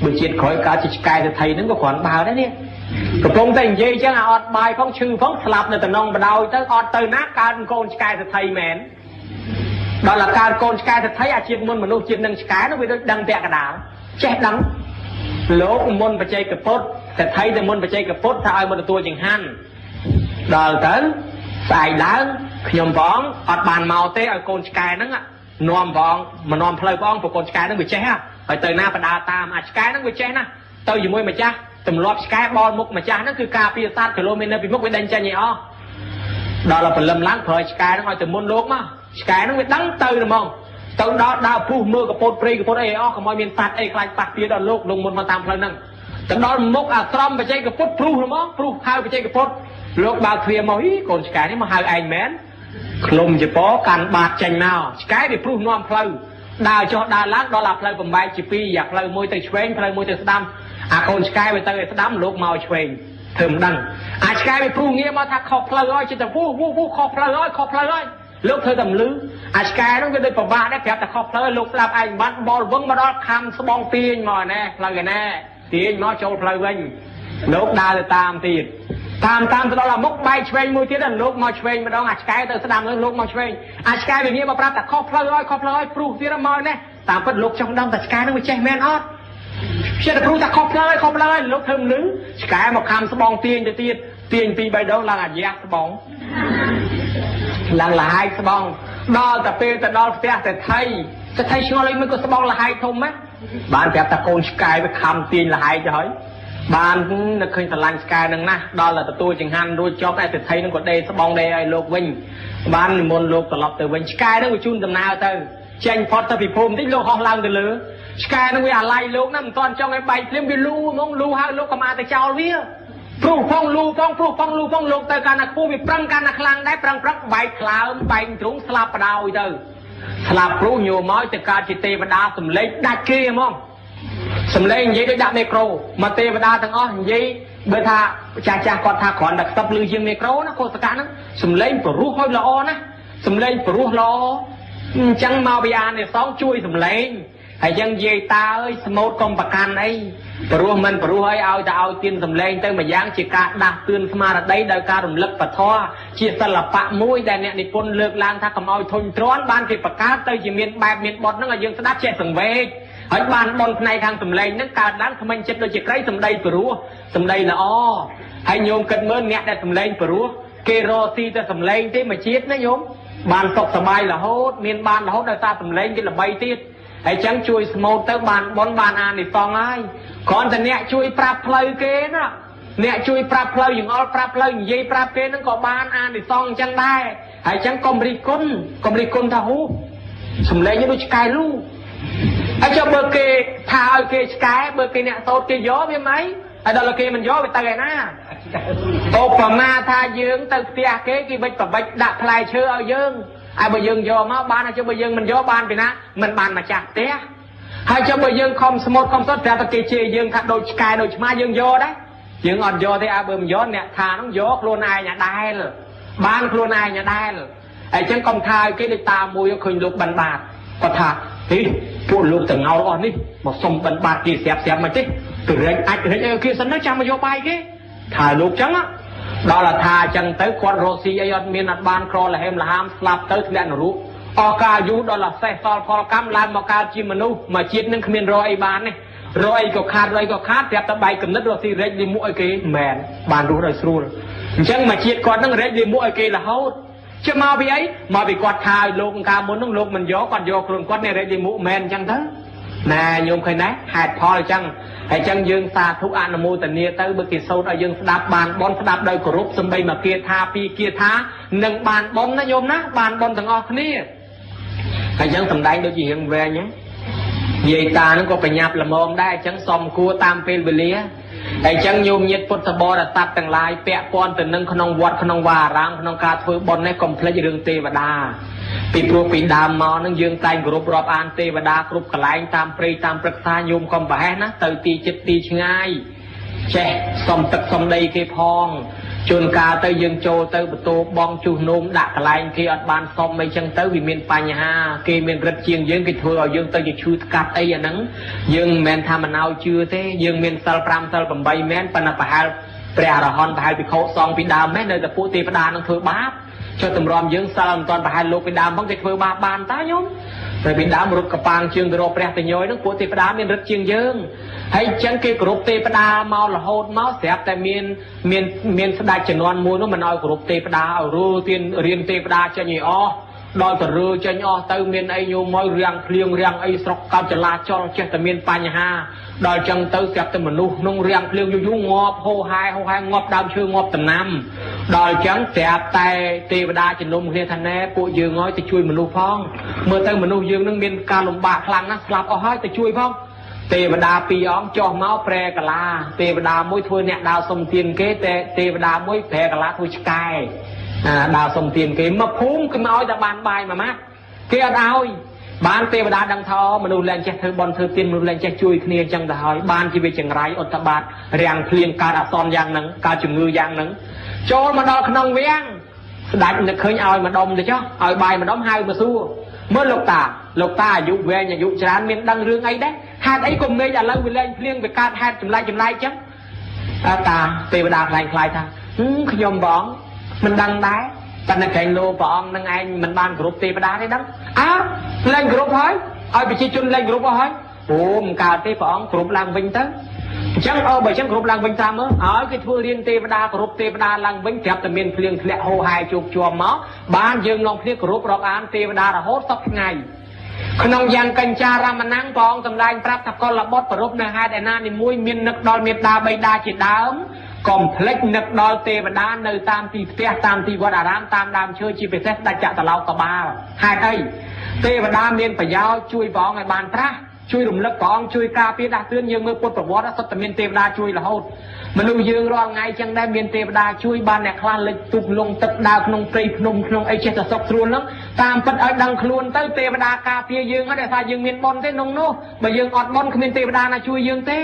បើជាតិក្រោយកើតជាឆ្កែសេដ្ឋីហ្នឹងក៏គ្រាន់បើដែរនេះកំពុងតែនិយាយចឹងអត់បាយផងឈឺផងស្លាប់នៅតំណងបដោយទៅអត់ទៅណាកើតកូនឆ្កែសេដ្ឋីមែនដល់កើតកូនឆ្កែសេដ្ឋីអាជាតិមុនមនុស្សជាតិនឹងឆ្កែនោះវាដូចដឹងពាក់កដាលចេះដឹងលោកមុនបច្ចេកពុទ្ធសេដ្ឋីតែមុនបច្ចេកពុទ្ធថាឲ្យមកទទួលចង្ហាន់ដល់ទៅស្អែកឡើងខ្ញុំផងអត់បានមកទេឲ្យកូនឆ្កែហ្នឹងនាំផងមកនាំផ្លូវផងព្រោះកូនឆ្កែហ្នឹងវាចេះហើយទៅណាបដាតាមអាឆ្កែហ្នឹងវាចេះណាទៅជាមួយម្ចាស់ទម្លាប់ឆ្កែបលមុខម្ចាស់ហ្នឹងគឺការពារសត្វគីឡូមីត្រនៅពីមុខវាដេញចេញឲ្យអស់ដល់ព្រលឹមឡើងប្រើឆ្កែហ្នឹងឲ្យទៅមុនលោកមកឆ្កែហ្នឹងវាដឹងទៅហ្មងទៅដល់ដើរពុះមើលកពតព្រៃកពតអីអស់កុំឲ្យមានសត្វអីខ្លាចប៉ះទៀតដល់លោកមុនមកតាមផ្លូវហ្នឹង แต่ดอนมกตรอมไปใจกับพุทธพลูหรือมั้งพลูหายไปใจกับพุทธโลกบาเทียมมาฮีคนสกายนี่มาหายไอแมนคลุมจะป้อการบาดใจนาวสกายไปพลูนอมเพลดาวจอดาวล้างดอลลาร์เพลย์ผมใบจีปีอยากเพลย์มวยเตะช่วยเพลย์มวยเตะสดำคนสกายไปเตะสดำโลกเมาช่วยเถิมดังสกายไปพลูเงี้ยมาทักขอบเพลย์ร้อยจิตแต่ผู้ขอบเพลย์ร้อยขอบเพลย์ร้อยโลกเธอทำลือสกายต้องไปเดินป่าบ้านได้แผลแต่ขอบเพลย์โลกสลับไอ้บัตบอลเบิ้งมาดอคำสมองตีนมาแน่เพลย์แน่ตีนมาโจเพลย์เว้งโลกดาวจะตามตีนตามตลอดมกใบช่วยมือที่นั่นโลกมาช่วยมาดองสกายเตอสดำโลกมาช่วยสกายแบบนี้มาปราบแต่ขอบเพลย์ร้อยปลูกที่ละมาแน่ตามพัดโลกช่องดำแต่สกายต้องไปแจ้งแมนออดเชื่อแต่ปลูกแต่ขอบเพลย์โลกเทิมลือสกายมาคำสมองตีนจะตีนปีใบดองลังแยกสมองลังละหายสมองดอแต่เป็นแต่ดอแต่ไทยจะไทยชัวร์เลยมันก็สมองละหายทมไหมบ้านแบบตะโกนสกายไปคำตีนละหายจะเฮ้ยบ้านนึกเคยตะลังสกายนั่งนะดอละตัวจึงหันดูจอบแต่ไทยนั่งกดเดย์สมองเดย์ไอ้โลกวิ่งบ้านมนโลกตลอดแต่วิ่งสกายนั่งไปจุนตำนาเตอเชนพอตะพิพมที่โลกห้องล่างกันเลยสกายนั่งไปอะไรโลกนั่งตอนจ้องไอ้ใบเลี้ยงไปลูมองลูฮะโลกก็มาแต่เจ้าเลี้ยปลูกพองลูพองโลกแต่การนักปูมีปรังการนักคลังได้ปรังใบคลาวใบตรงสลับดาวอีเตอสลับปลูกโยม้อยแต่การจิตเตวดาสมเล็กดักเกยมองสมเล็กยี่ได้ดักเมโครมาเตวดาทั้งอ้อยี่เบธาจ่ากอดทาขอนดักตับลือยังเมโครนะโคสการนั้นสมเล็กปลูกห้อยละอนะสมเล็กปลูกละอจังมาเบียนเนี่ยสองช่วยสมเล็กไอ้ยังเยตาเอ้ยสมดกองประกันไอ้ปรู้มันปรู้ให้เอาจะเอาตีนสำเร็จตั้งมาย่างจีกาดักตื่นสมาร์ทได้โดยการรำลึกปะท้อเชี่ยสลับปะมุ้ยแต่เนี่ยในคนเลือกลางถ้าเขาเอาทนร้อนบ้านที่ประกาศเตยจีเมียนแบบเมียนบอลนั่งยังสนับเชี่ยสังเวชไอ้บ้านบอลในทางสำเร็จนั่งการล้างทำไมเจ็บโดยจีไกรสำเร็จปรู้สำเร็จละอ้อให้โยมกันเมื่อเนี่ยได้สำเร็จปรู้เกโรซีจะสำเร็จที่มาเชียดนะโยมบ้านตกสบายละโหดเมียนบ้านละโหดโดยตาสำเร็จที่ละใบตีไอ้จังช่วยสมอเตอร์บานบอลบานในฟองไอ้ก่อนแต่เนี่ยช่วยปรับเพลย์เกณฑ์นะเนี่ยช่วยปรับเพลย์อย่างอ้อปรับเพลย์อย่างยี่ปรับเกณฑ์นั่นก็บานในฟองจังได้ไอ้จังกอมริกุนท่าหูสำเร็จยังดูสกายลูไอ้เจ้าเบอร์เกย์ท่าไอ้เกย์สกายเบอร์เกย์เนี่ยโตเกย์ย้อมยังไหมไอ้ดอลลาร์เกย์มันย้อมไปตายนะโอปมาท่าเยื้องตึกเตียเกย์กี่ใบต่อใบดักพลายเชื่อเอาเยื้องไอ้ใบยืงย้อมมาบ้านไอ้เจ้าใบยืงมันย้อมบ้านไปนะมันบ้านมาจากเตี้ยให้เจ้าใบยืงคอมสมดคอมสดแต่ตะเกียเชียยืงทัดโดยสกายโดยมายืงย้อได้ยืงอ่อนย้อที่อาเบิ่มย้อนเนี่ยทาน้องย้อโคลนายเนี่ยได้เลยบ้านโคลนายเนี่ยได้เลยไอ้เจ้ากอมทายก็เลยตามมวยเคยลูกบันบาดก็ทาเฮ้ยพูดลูกแต่เงาอ่อนนี่บอกสมบันบาดกี่เสียบมาจิตื่นเร่งไอ้เร่งคือสันนักจำมาโยบายกี่ถ่ายลูกจังอ่ะđó là tha chân tới quạt rosi ayot miền Nhật Bản cro là hem là ham slap tới thì anh rú okayu đó là xe sol phol cam làm một cao chim manu mà chết nên miền rồi bán này rồi có khát đẹp ta bay cầm đất rosi rết đi mũi cái mền bàn rú rồi sưu chẳng mà chết quạt nó rết đi mũi cái là hốt chứ mau bị ấy mà bị quạt thai lục ca muốn nó lục mình gió quạt gió luôn quạt này rết đi mũi mền chẳng thế nè nhung khai nát hạt phò chăngไอ้จังยืงซาทุกอนุโมทนีเตอร์บุกิโซดยืงสดับบานบอลสดับโดยกรุบสมบัยมาเกียร์ทาปีเกียร์ท้าหนึ่งบานบอลนะโยมนะบานบอลทั้งออกนี่ไอ้จังสำได้โดยจีเฮงเวงเนี่ยยีตานั่นก็ไปยับละมองได้จังซอมกัวตามเปลเบลียไอ้จังโยมยึดพุทธบริษัทต่างลายเปะปอนแต่หนึ่งขนมวัดขนมวารามขนมกาถือบอลในกรมพระยืงเทวดาปีปลูกปีดามมานั่งยืงไต่กรุบรอบอันเทวดากรุบกลายตามปรีตามปรึกษาโยมกรมแห่นะเตยตีจิตตีง่ายเช่สมตึกสมใดเกพองจนกาเตยยืงโจเตยประตูบองจูนมดักลายเกอดบานสมไม่จังเตยวิเมียนปัญหาเกเมียนรัดเชียงยืงกิทัวยืงเตยจะชูกัดไอ้ยันนั้นยืงแมนทำมันเอาชื่อเต้ยืงเมียนสัลปรามสัลปมใบแมนปนปะฮาเปรียรหอนไปให้ไปเขาซองปีดามแม่เนยแต่ผู้ตีประดานนั่งเถือบาปcho tầm ròm dưỡng saoตอนไปให้ลูกไปดามบ้างจะเพื่อบาบานตายงแต่ไปดามรุดกระปังเชียงกระโดดแปรแต่ย้อยนั่งปวดตีประดามเมียนรัดเชียงยืงให้จังเกกรุบตีประดาเมาละโหดเมาเสียบแต่เมียนสดายจะนอนมูนมันเอากรุบตีประดาเอารู้เตียนเรียนตีประดาจะหนีอ้อดอยแต่เรือจะย่อเติมเมียนไอโยมอยเรียงเพลียงเรียงไอสกเกาจะลาจอเจแต่เมียนปัญหาดอยจังเติมเสียบแต่มนุษย์นุ่งเรียงเพลียงยุ่งงอบโฮไฮงอบดาวเชื่องอบตำน้ำดอยจังเสียบแต่ตีประดาจะนมเรียนทันแน่ปุยยืงอ้อยจะช่วยมนุษย์พ้องเมื่อเติมมนุษย์ยืงนั่งเมียนการลมบากพลังนะสลับเอาให้จะช่วยพ้อง ទេវតាពីរអង្គចុះមកប្រែកាឡាទេវតាមួយធ្វើអ្នកដើរសុំទានគេតែទេវតាមួយប្រែកាឡាធ្វើឆ្កែដើរសុំទានគេមកភូមិគឺមកឲ្យតែបានបាយមួយម៉ាត់គេអត់ឲ្យបានទេវតាដឹងថាមនុស្សលែងចេះធ្វើបន់ធ្វើទានមនុស្សលែងចេះជួយគ្នាអញ្ចឹងទៅហើយបានជាវាចង្រៃឧត្តបាតរាំងភ្លៀងកើតអសន្នយ៉ាងហ្នឹងកើតជំងឺយ៉ាងហ្នឹងចូលមកដល់ក្នុងវាំងស្ដេចនឹកឃើញឲ្យម្ដុំទៅចុះឲ្យបាយម្ដុំហៅមកសួរមើលលោកតាអាយុវែងអាយុច្រើនមានដឹងរឿងអីដែរហេតុអីក៏មេឃឥឡូវវាលែងភ្លៀងវាកើតហេតុចម្លែកអញ្ចឹងតាទេវតាខ្លាំងខ្លាយថាខ្ញុំបងមិនដឹងដែរតែនៅក្រែងលោព្រះអង្គនឹងឯងមិនបានគ្រប់ទេវតាទេដឹងលែងគ្រប់ហើយឲ្យប្រជាជនលែងគ្រប់ហើយអូមិនកើតទេព្រះអង្គគ្រប់ឡើងវិញទៅអញ្ចឹងបើអញ្ចឹងគ្រប់ឡើងវិញតាមមើលឲ្យគេធ្វើរៀនទេវតាគ្រប់ទេវតាឡើងវិញប្រាប់តែមានភ្លៀងធ្លាក់ហូរហែជោគជាប់មកបានយើងនាំគ្នាគ្រប់រាប់អានទេវតារហូតសពថ្ងៃក្នុងយ៉ាងកញ្ចារមណੰព្រះអង្គសម្ដែងប្រាប់ថាកុលបុត្រប្រពនៅហេតុឯណានីមួយមាននឹកដល់មេត្តាបិតាជាដើមកុំភ្លេចនឹកដល់ទេវតានៅតាមទីផ្ទះតាមទីវត្តអារាមតាមដើមឈើជាពិសេសដាច់ចក្រឡោកបាលហេតុអីទេវតាមានប្រយោជន៍ជួយព្រះអង្គឲ្យបានត្រាស់ជួយរំលឹកព្រះអង្គជួយការពារដាស់តឿនយើងមើលពុទ្ធប្រវត្តិសុទ្ធតែមានទេវតាជួយរហូតមនុស្សយើងរាល់ថ្ងៃចឹងដែរមានទេវតាជួយបានអ្នកខ្លះលិចទូកលងទឹកដើរក្នុងព្រៃភ្នំក្នុងអីចេះតែសុខស្រួលហ្នឹងតាមពិតឲ្យដឹងខ្លួនទៅទេវតាការពារយើងហ្នឹងតែថាយើងមានបុណ្យទេក្នុងនោះបើយើងអត់បុណ្យគ្មានទេវតាណាជួយយើងទេ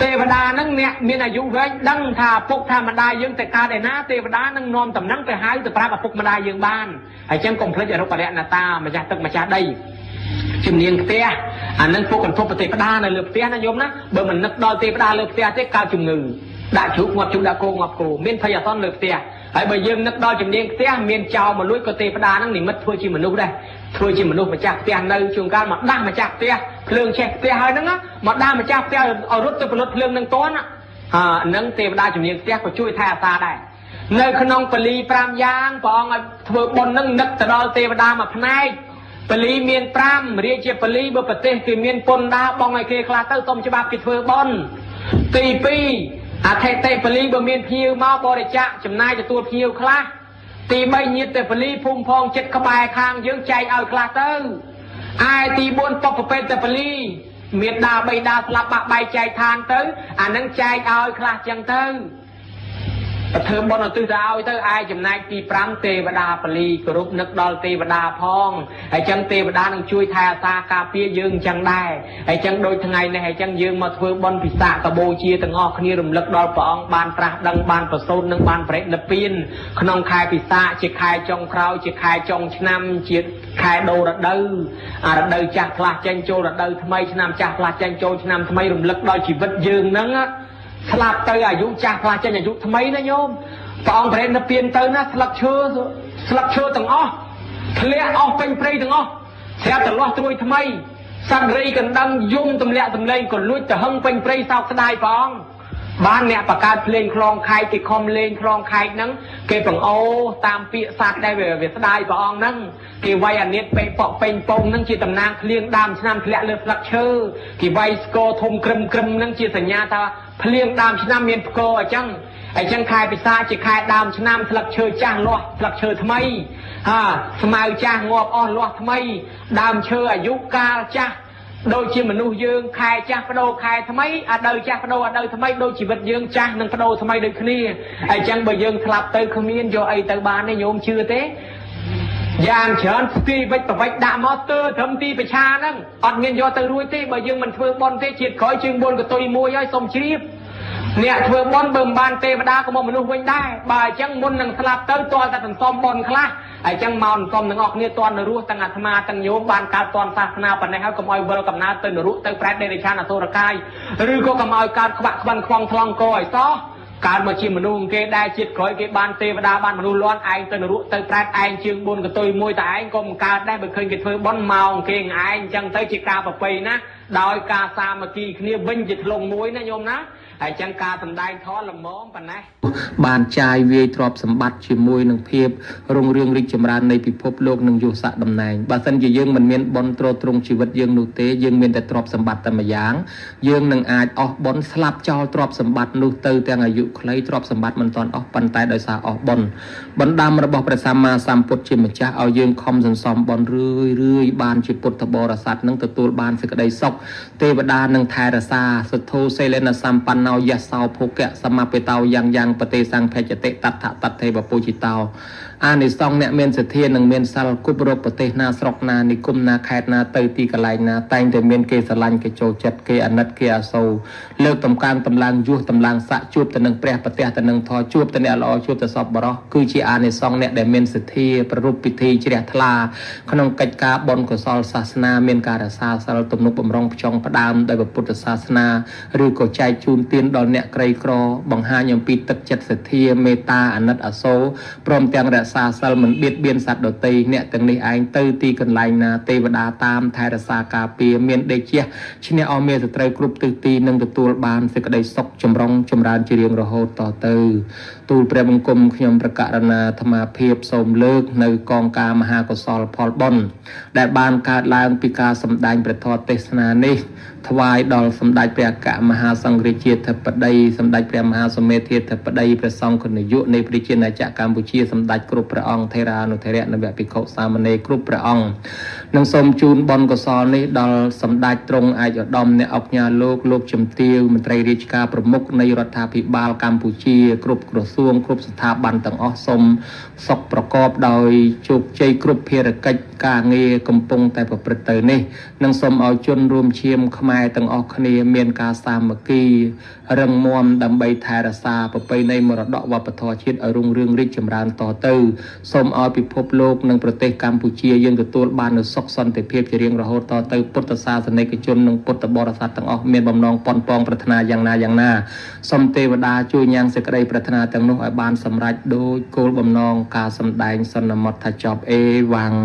ទេវតាហ្នឹងអ្នកមានអាយុវែងដឹងថាពុកថាម្ដាយយើងតែកើតឯណាទេវតានឹងនាំតំណែងទៅហៅទៅប្រាប់ឪពុកម្ដាយយើងបានហើយចឹងកុំភ្លេចរូបរណតាម្ចាស់ទឹកម្ចាស់ដីជំនាញផ្ទះអានឹងពុកកន្ធពទេវតានៅលើផ្ទះណាញោមណាបើមិននឹកដល់ទេវតាលើផ្ទះទេកើតជំងឺដាក់ជ្រូកងាប់ជ្រូកដាក់គោងាប់គោមានភ័យអាសន្នលើផ្ទះហើយបើយើងនឹកដល់ជំនាញផ្ទះមានចោលមកលួចក៏ទេវតាហ្នឹងនិមិត្តធ្វើជាមនុស្សដែរធ្វើជាមនុស្សម្ចាស់ផ្ទះនៅជួនកាលមកដាស់ម្ចាស់ផ្ទះភ្លើងឆេះផ្ទះហើយហ្នឹងមកដាស់ម្ចាស់ផ្ទះឲ្យរត់ទៅផលិតភ្លើងនឹងតន់ហ្នឹងទេវតាជំនាញផ្ទះក៏ជួយថែអាសាដែរនៅក្នុងបលី5យ៉ាងព្រះអង្គឲ្យធ្វើបុណ្យហ្នឹងនឹកទៅដល់ទេវតាមួយផ្នែកបលីមាន5រាជាបលីបើប្រទេសគេមានពុនដាបងឲ្យគេខ្លះទៅសុំច្បាប់គេធ្វើបុណ្យទី2អធិតេបលីបើមានភ្ញៀវមកបរិច្ចាគចំណាយទទួលភ្ញៀវខ្លះទី3ញាតិបលីភូមិផងចិត្តក្បែរខាងយើងចែកឲ្យខ្លះទៅឯទី4បពពេតបលីមានដាបីដាស្លាប់បាក់បាយចែកឋានទៅអានឹងចែកឲ្យខ្លះចឹងទៅធ្វើបុណ្យឧទ្ទិសទៅឲ្យទៅឯចំណែកទី5ទេវតាបលីគោរពនឹកដល់ទេវតាផងហើយចឹងទេវតានឹងជួយថែអាសាការពារយើងចឹងដែរហើយចឹងដូចថ្ងៃនេះហើយចឹងយើងមកធ្វើបុណ្យពិសាកបូជាទាំងអស់គ្នារំលឹកដល់ព្រះអង្គបានត្រាស់ដឹងបានប្រសូតនិងបានបរិនិព្វានក្នុងខែពិសាកជាខែចុងក្រោយជាខែចុងឆ្នាំជាខែដូររដូវរដូវចាស់ខ្លះចេញចូលរដូវថ្មីឆ្នាំចាស់ខ្លះចេញចូលឆ្នាំថ្មីរំលឹកដល់ជីវិតយើងហ្នឹងស្លាប់ទៅអាយុចាស់ខ្លះចេញអាយុថ្មីណាញោមព្រះអង្គប្រេណនិព្វានទៅណាស្លឹកឈើទាំងអស់ធ្លាក់អស់ពេញព្រៃទាំងអស់ស្រាប់តែលាស់ត្រួយថ្មីសត្វរីកណ្ដឹងយំទម្លាក់ទម្លែងក៏លួចទៅហឹងពេញព្រៃសោកស្ដាយព្រះអង្គបានអ្នកបកើតភ្លេងខ្លងខែកគេខំលេងខ្លងខែកហ្នឹងគេបង្អូតាមពាក្យសត្វដែលវាស្ដាយព្រះអង្គហ្នឹងគេវាយអានិតពេប៉ពេញពងហ្នឹងជាតំណាងភ្លៀងដើមឆ្នាំធ្លាក់លើស្លឹកឈើគេវាយស្គរធំក្រឹមហ្នឹងជាសញ្ញាថាភ្លៀងដើមឆ្នាំមានផ្គរអញ្ចឹងខែពិសាជាខែដើមឆ្នាំស្លឹកឈើចាស់លាស់ស្លឹកឈើថ្មីស្មៅចាស់ងាប់អស់លាស់ថ្មីដើមឈើអាយុកាលចាស់ដូចជាមនុស្សយើងខែចាស់បដូរខែថ្មីអដូវចាស់បដូរអដូវថ្មីដូចជីវិតយើងចាស់នឹងបដូរថ្មីដូចគ្នាអញ្ចឹងបើយើងស្លាប់ទៅគ្មានយកអីទៅបានទេញោមជឿទេយ៉ាងច្រើនស្ទីវិចប្រវិចដាក់មកទើត្រឹមទីប្រឆាហ្នឹងអត់មានយកទៅរួចទេបើយើងមិនធ្វើបុណ្យទេជាតិក្រោយជើង4កតុយមួយហើយសុំជ្រាបអ្នកធ្វើបុណ្យបើមិនបានទេវតាក៏មកមនុស្សវិញដែរបើអញ្ចឹងមុននឹងស្លាប់ទៅតើតែសន្សំបុណ្យខ្លះហើយអញ្ចឹងមកសន្សំទាំងអស់គ្នាតន់នៅរស់ទាំងអាត្មាទាំងញោមបានកើតតន់សាសនាប៉ុណ្ណេះហើយកុំឲ្យវិលកំណើតទៅនរកទៅប្រែតដេរឆានអសុរកាយឬក៏កុំឲ្យកើតខ្វាក់ខ្វិនខ្វងថ្លង់កឲ្យសោះកើតមកជាមនុស្សគេដែរជាតិក្រោយគេបានទេវតាបានមនុស្សលាន់ឯងទៅនរកទៅប្រែតឯងជើង4កតុយមួយតែឯងក៏មិនកើតដែរបើឃើញគេធ្វើបុណ្យមកគេឯងអញ្ចឹងទៅជាការប្រពៃណាដោយការសាមគ្គីគ្នាវិញជាធ្លុងមួយណាញោមណាហើយចឹងការសម្ដែងធម៌ល្មមប៉ុណ្ណេះបានចាយវាយទ្រព្យសម្បត្តិជាមួយនឹងភាពរុងរឿងរីកចម្រើននៃពិភពលោកនិងយុស័កតំណែងបើសិនជាយើងមិនមានបុណ្យទ្រទ្រង់ជីវិតយើងនោះទេយើងមានតែទ្រព្យសម្បត្តិតែម្យ៉ាងយើងនឹងអាចអស់បុណ្យស្លាប់ចោលទ្រព្យសម្បត្តិនោះទៅទាំងអាយុខ្លីទ្រព្យសម្បត្តិមិនទាន់អស់ប៉ុន្តែដោយសារអស់បុណ្យបណ្ដាំរបស់ព្រះសម្មាសម្ពុទ្ធជាម្ចាស់ឲ្យយើងខំសន្សំបុណ្យរឿយបានជាពុទ្ធបរិស័ទនឹងទទួលបានសេចក្តីសុខ ទេវតានឹងថែរក្សាសុទ្ធូសេលេនសម្បណ្ណោយសោភុកៈសមបេតោយ៉ាងប្រទេសសង្ភេចតិតថតទេវពុជីតោអានិសងអ្នកមានសទ្ធានឹងមានសិលគប់រកប្រទេសណាស្រុកណានិគមណាខេត្តណាទៅទីកន្លែងណាតែងតែមានគេស្រឡាញ់គេចូលចិត្តគេអាណិតគេអាសូរលើកតម្កើងតម្លើងយុះតម្លើងស័កជួបទៅនឹងព្រះប្រទេសទៅនឹងធរជួបទៅអ្នកល្អជួបទៅសពបរោះគឺជាអានិសងអ្នកដែលមានសទ្ធាប្ររពពិធីជ្រះថ្លាក្នុងកិច្ចការបុណ្យកុសលសាសនាមានការរក្សាសិលទំនុកបំរុងផ្ចង់ផ្ដើមដោយពុទ្ធសាសនាឬក៏ចែកជូនទានដល់អ្នកក្រីក្របង្ហាញអំពីទឹកចិត្តសទ្ធាមេត្តាអាណិតអាសូរព្រមទាំងរក្សាសិលមិនបៀតបៀនសត្វដទៃអ្នកទាំងនេះឯងទៅទីកន្លែងណាទេវតាតាមថែរក្សាការពារមានដេកជះឈ្នះអមេសត្រូវគ្រប់ទិសទីនឹងទទួលបានសេចក្តីសុខចម្រុងចម្រើនជារៀងរហូតតទៅទូលព្រះបង្គំខ្ញុំប្រកាសណាអាត្មាភាពសូមលើកនៅកងការមហាកុសលផលបុណ្យដែលបានកើតឡើងពីការសម្ដែងព្រះធម៌ទេសនានេះថ្វាយដល់សម្ដេចព្រះអគ្គមហាសង្ឃរាជាធិបតីសម្ដេចព្រះមហាសមេធាធិបតីព្រះសង្ឃនាយកនៃប្រជាណាចក្រកម្ពុជាសម្ដេចគ្រប់ព្រះអង្គថេរានុថេរៈនិងភិក្ខុសាមណេរគ្រប់ព្រះអង្គនឹងសូមជូនបុណ្យកុសលនេះដល់សម្ដេចទ្រង់ឯកឧត្តមអ្នកអង្គញាលោកជំទាវមន្ត្រីរាជការប្រមុខនៃរដ្ឋាភិបាលកម្ពុជាគ្រប់ក្រសួងគ្រប់ស្ថាប័នទាំងអស់សូមសុខប្រកបដោយជោគជ័យគ្រប់ភារកិច្ចការងារកំពុងតែប្រព្រឹត្តទៅនេះនិងសូមឲ្យជនរួមឈាមខ្មែរទាំងអស់គ្នាមានការសាមគ្គីរឹងមាំដើម្បីថែរក្សាប្រពៃណីមរតកវប្បធម៌ជាតិឲ្យរុងរឿងរីកចម្រើនតទៅសូមឲ្យពិភពលោកនិងប្រទេសកម្ពុជាយើងទទួលបាននូវសុខសន្តិភាពជារៀងរហូតតទៅពុទ្ធសាសនិកជននិងពុទ្ធបរិស័ទទាំងអស់មានបំណងប៉ុនប៉ងប្រាថ្នាយ៉ាងណាសូមទេវតាជួយញ៉ាំងសេចក្តីប្រាថ្នាទាំងនោះឲ្យបានសម្រេចដោយគោលបំណងការសម្ដែងសន្មតថាចប់អេវ៉ាំង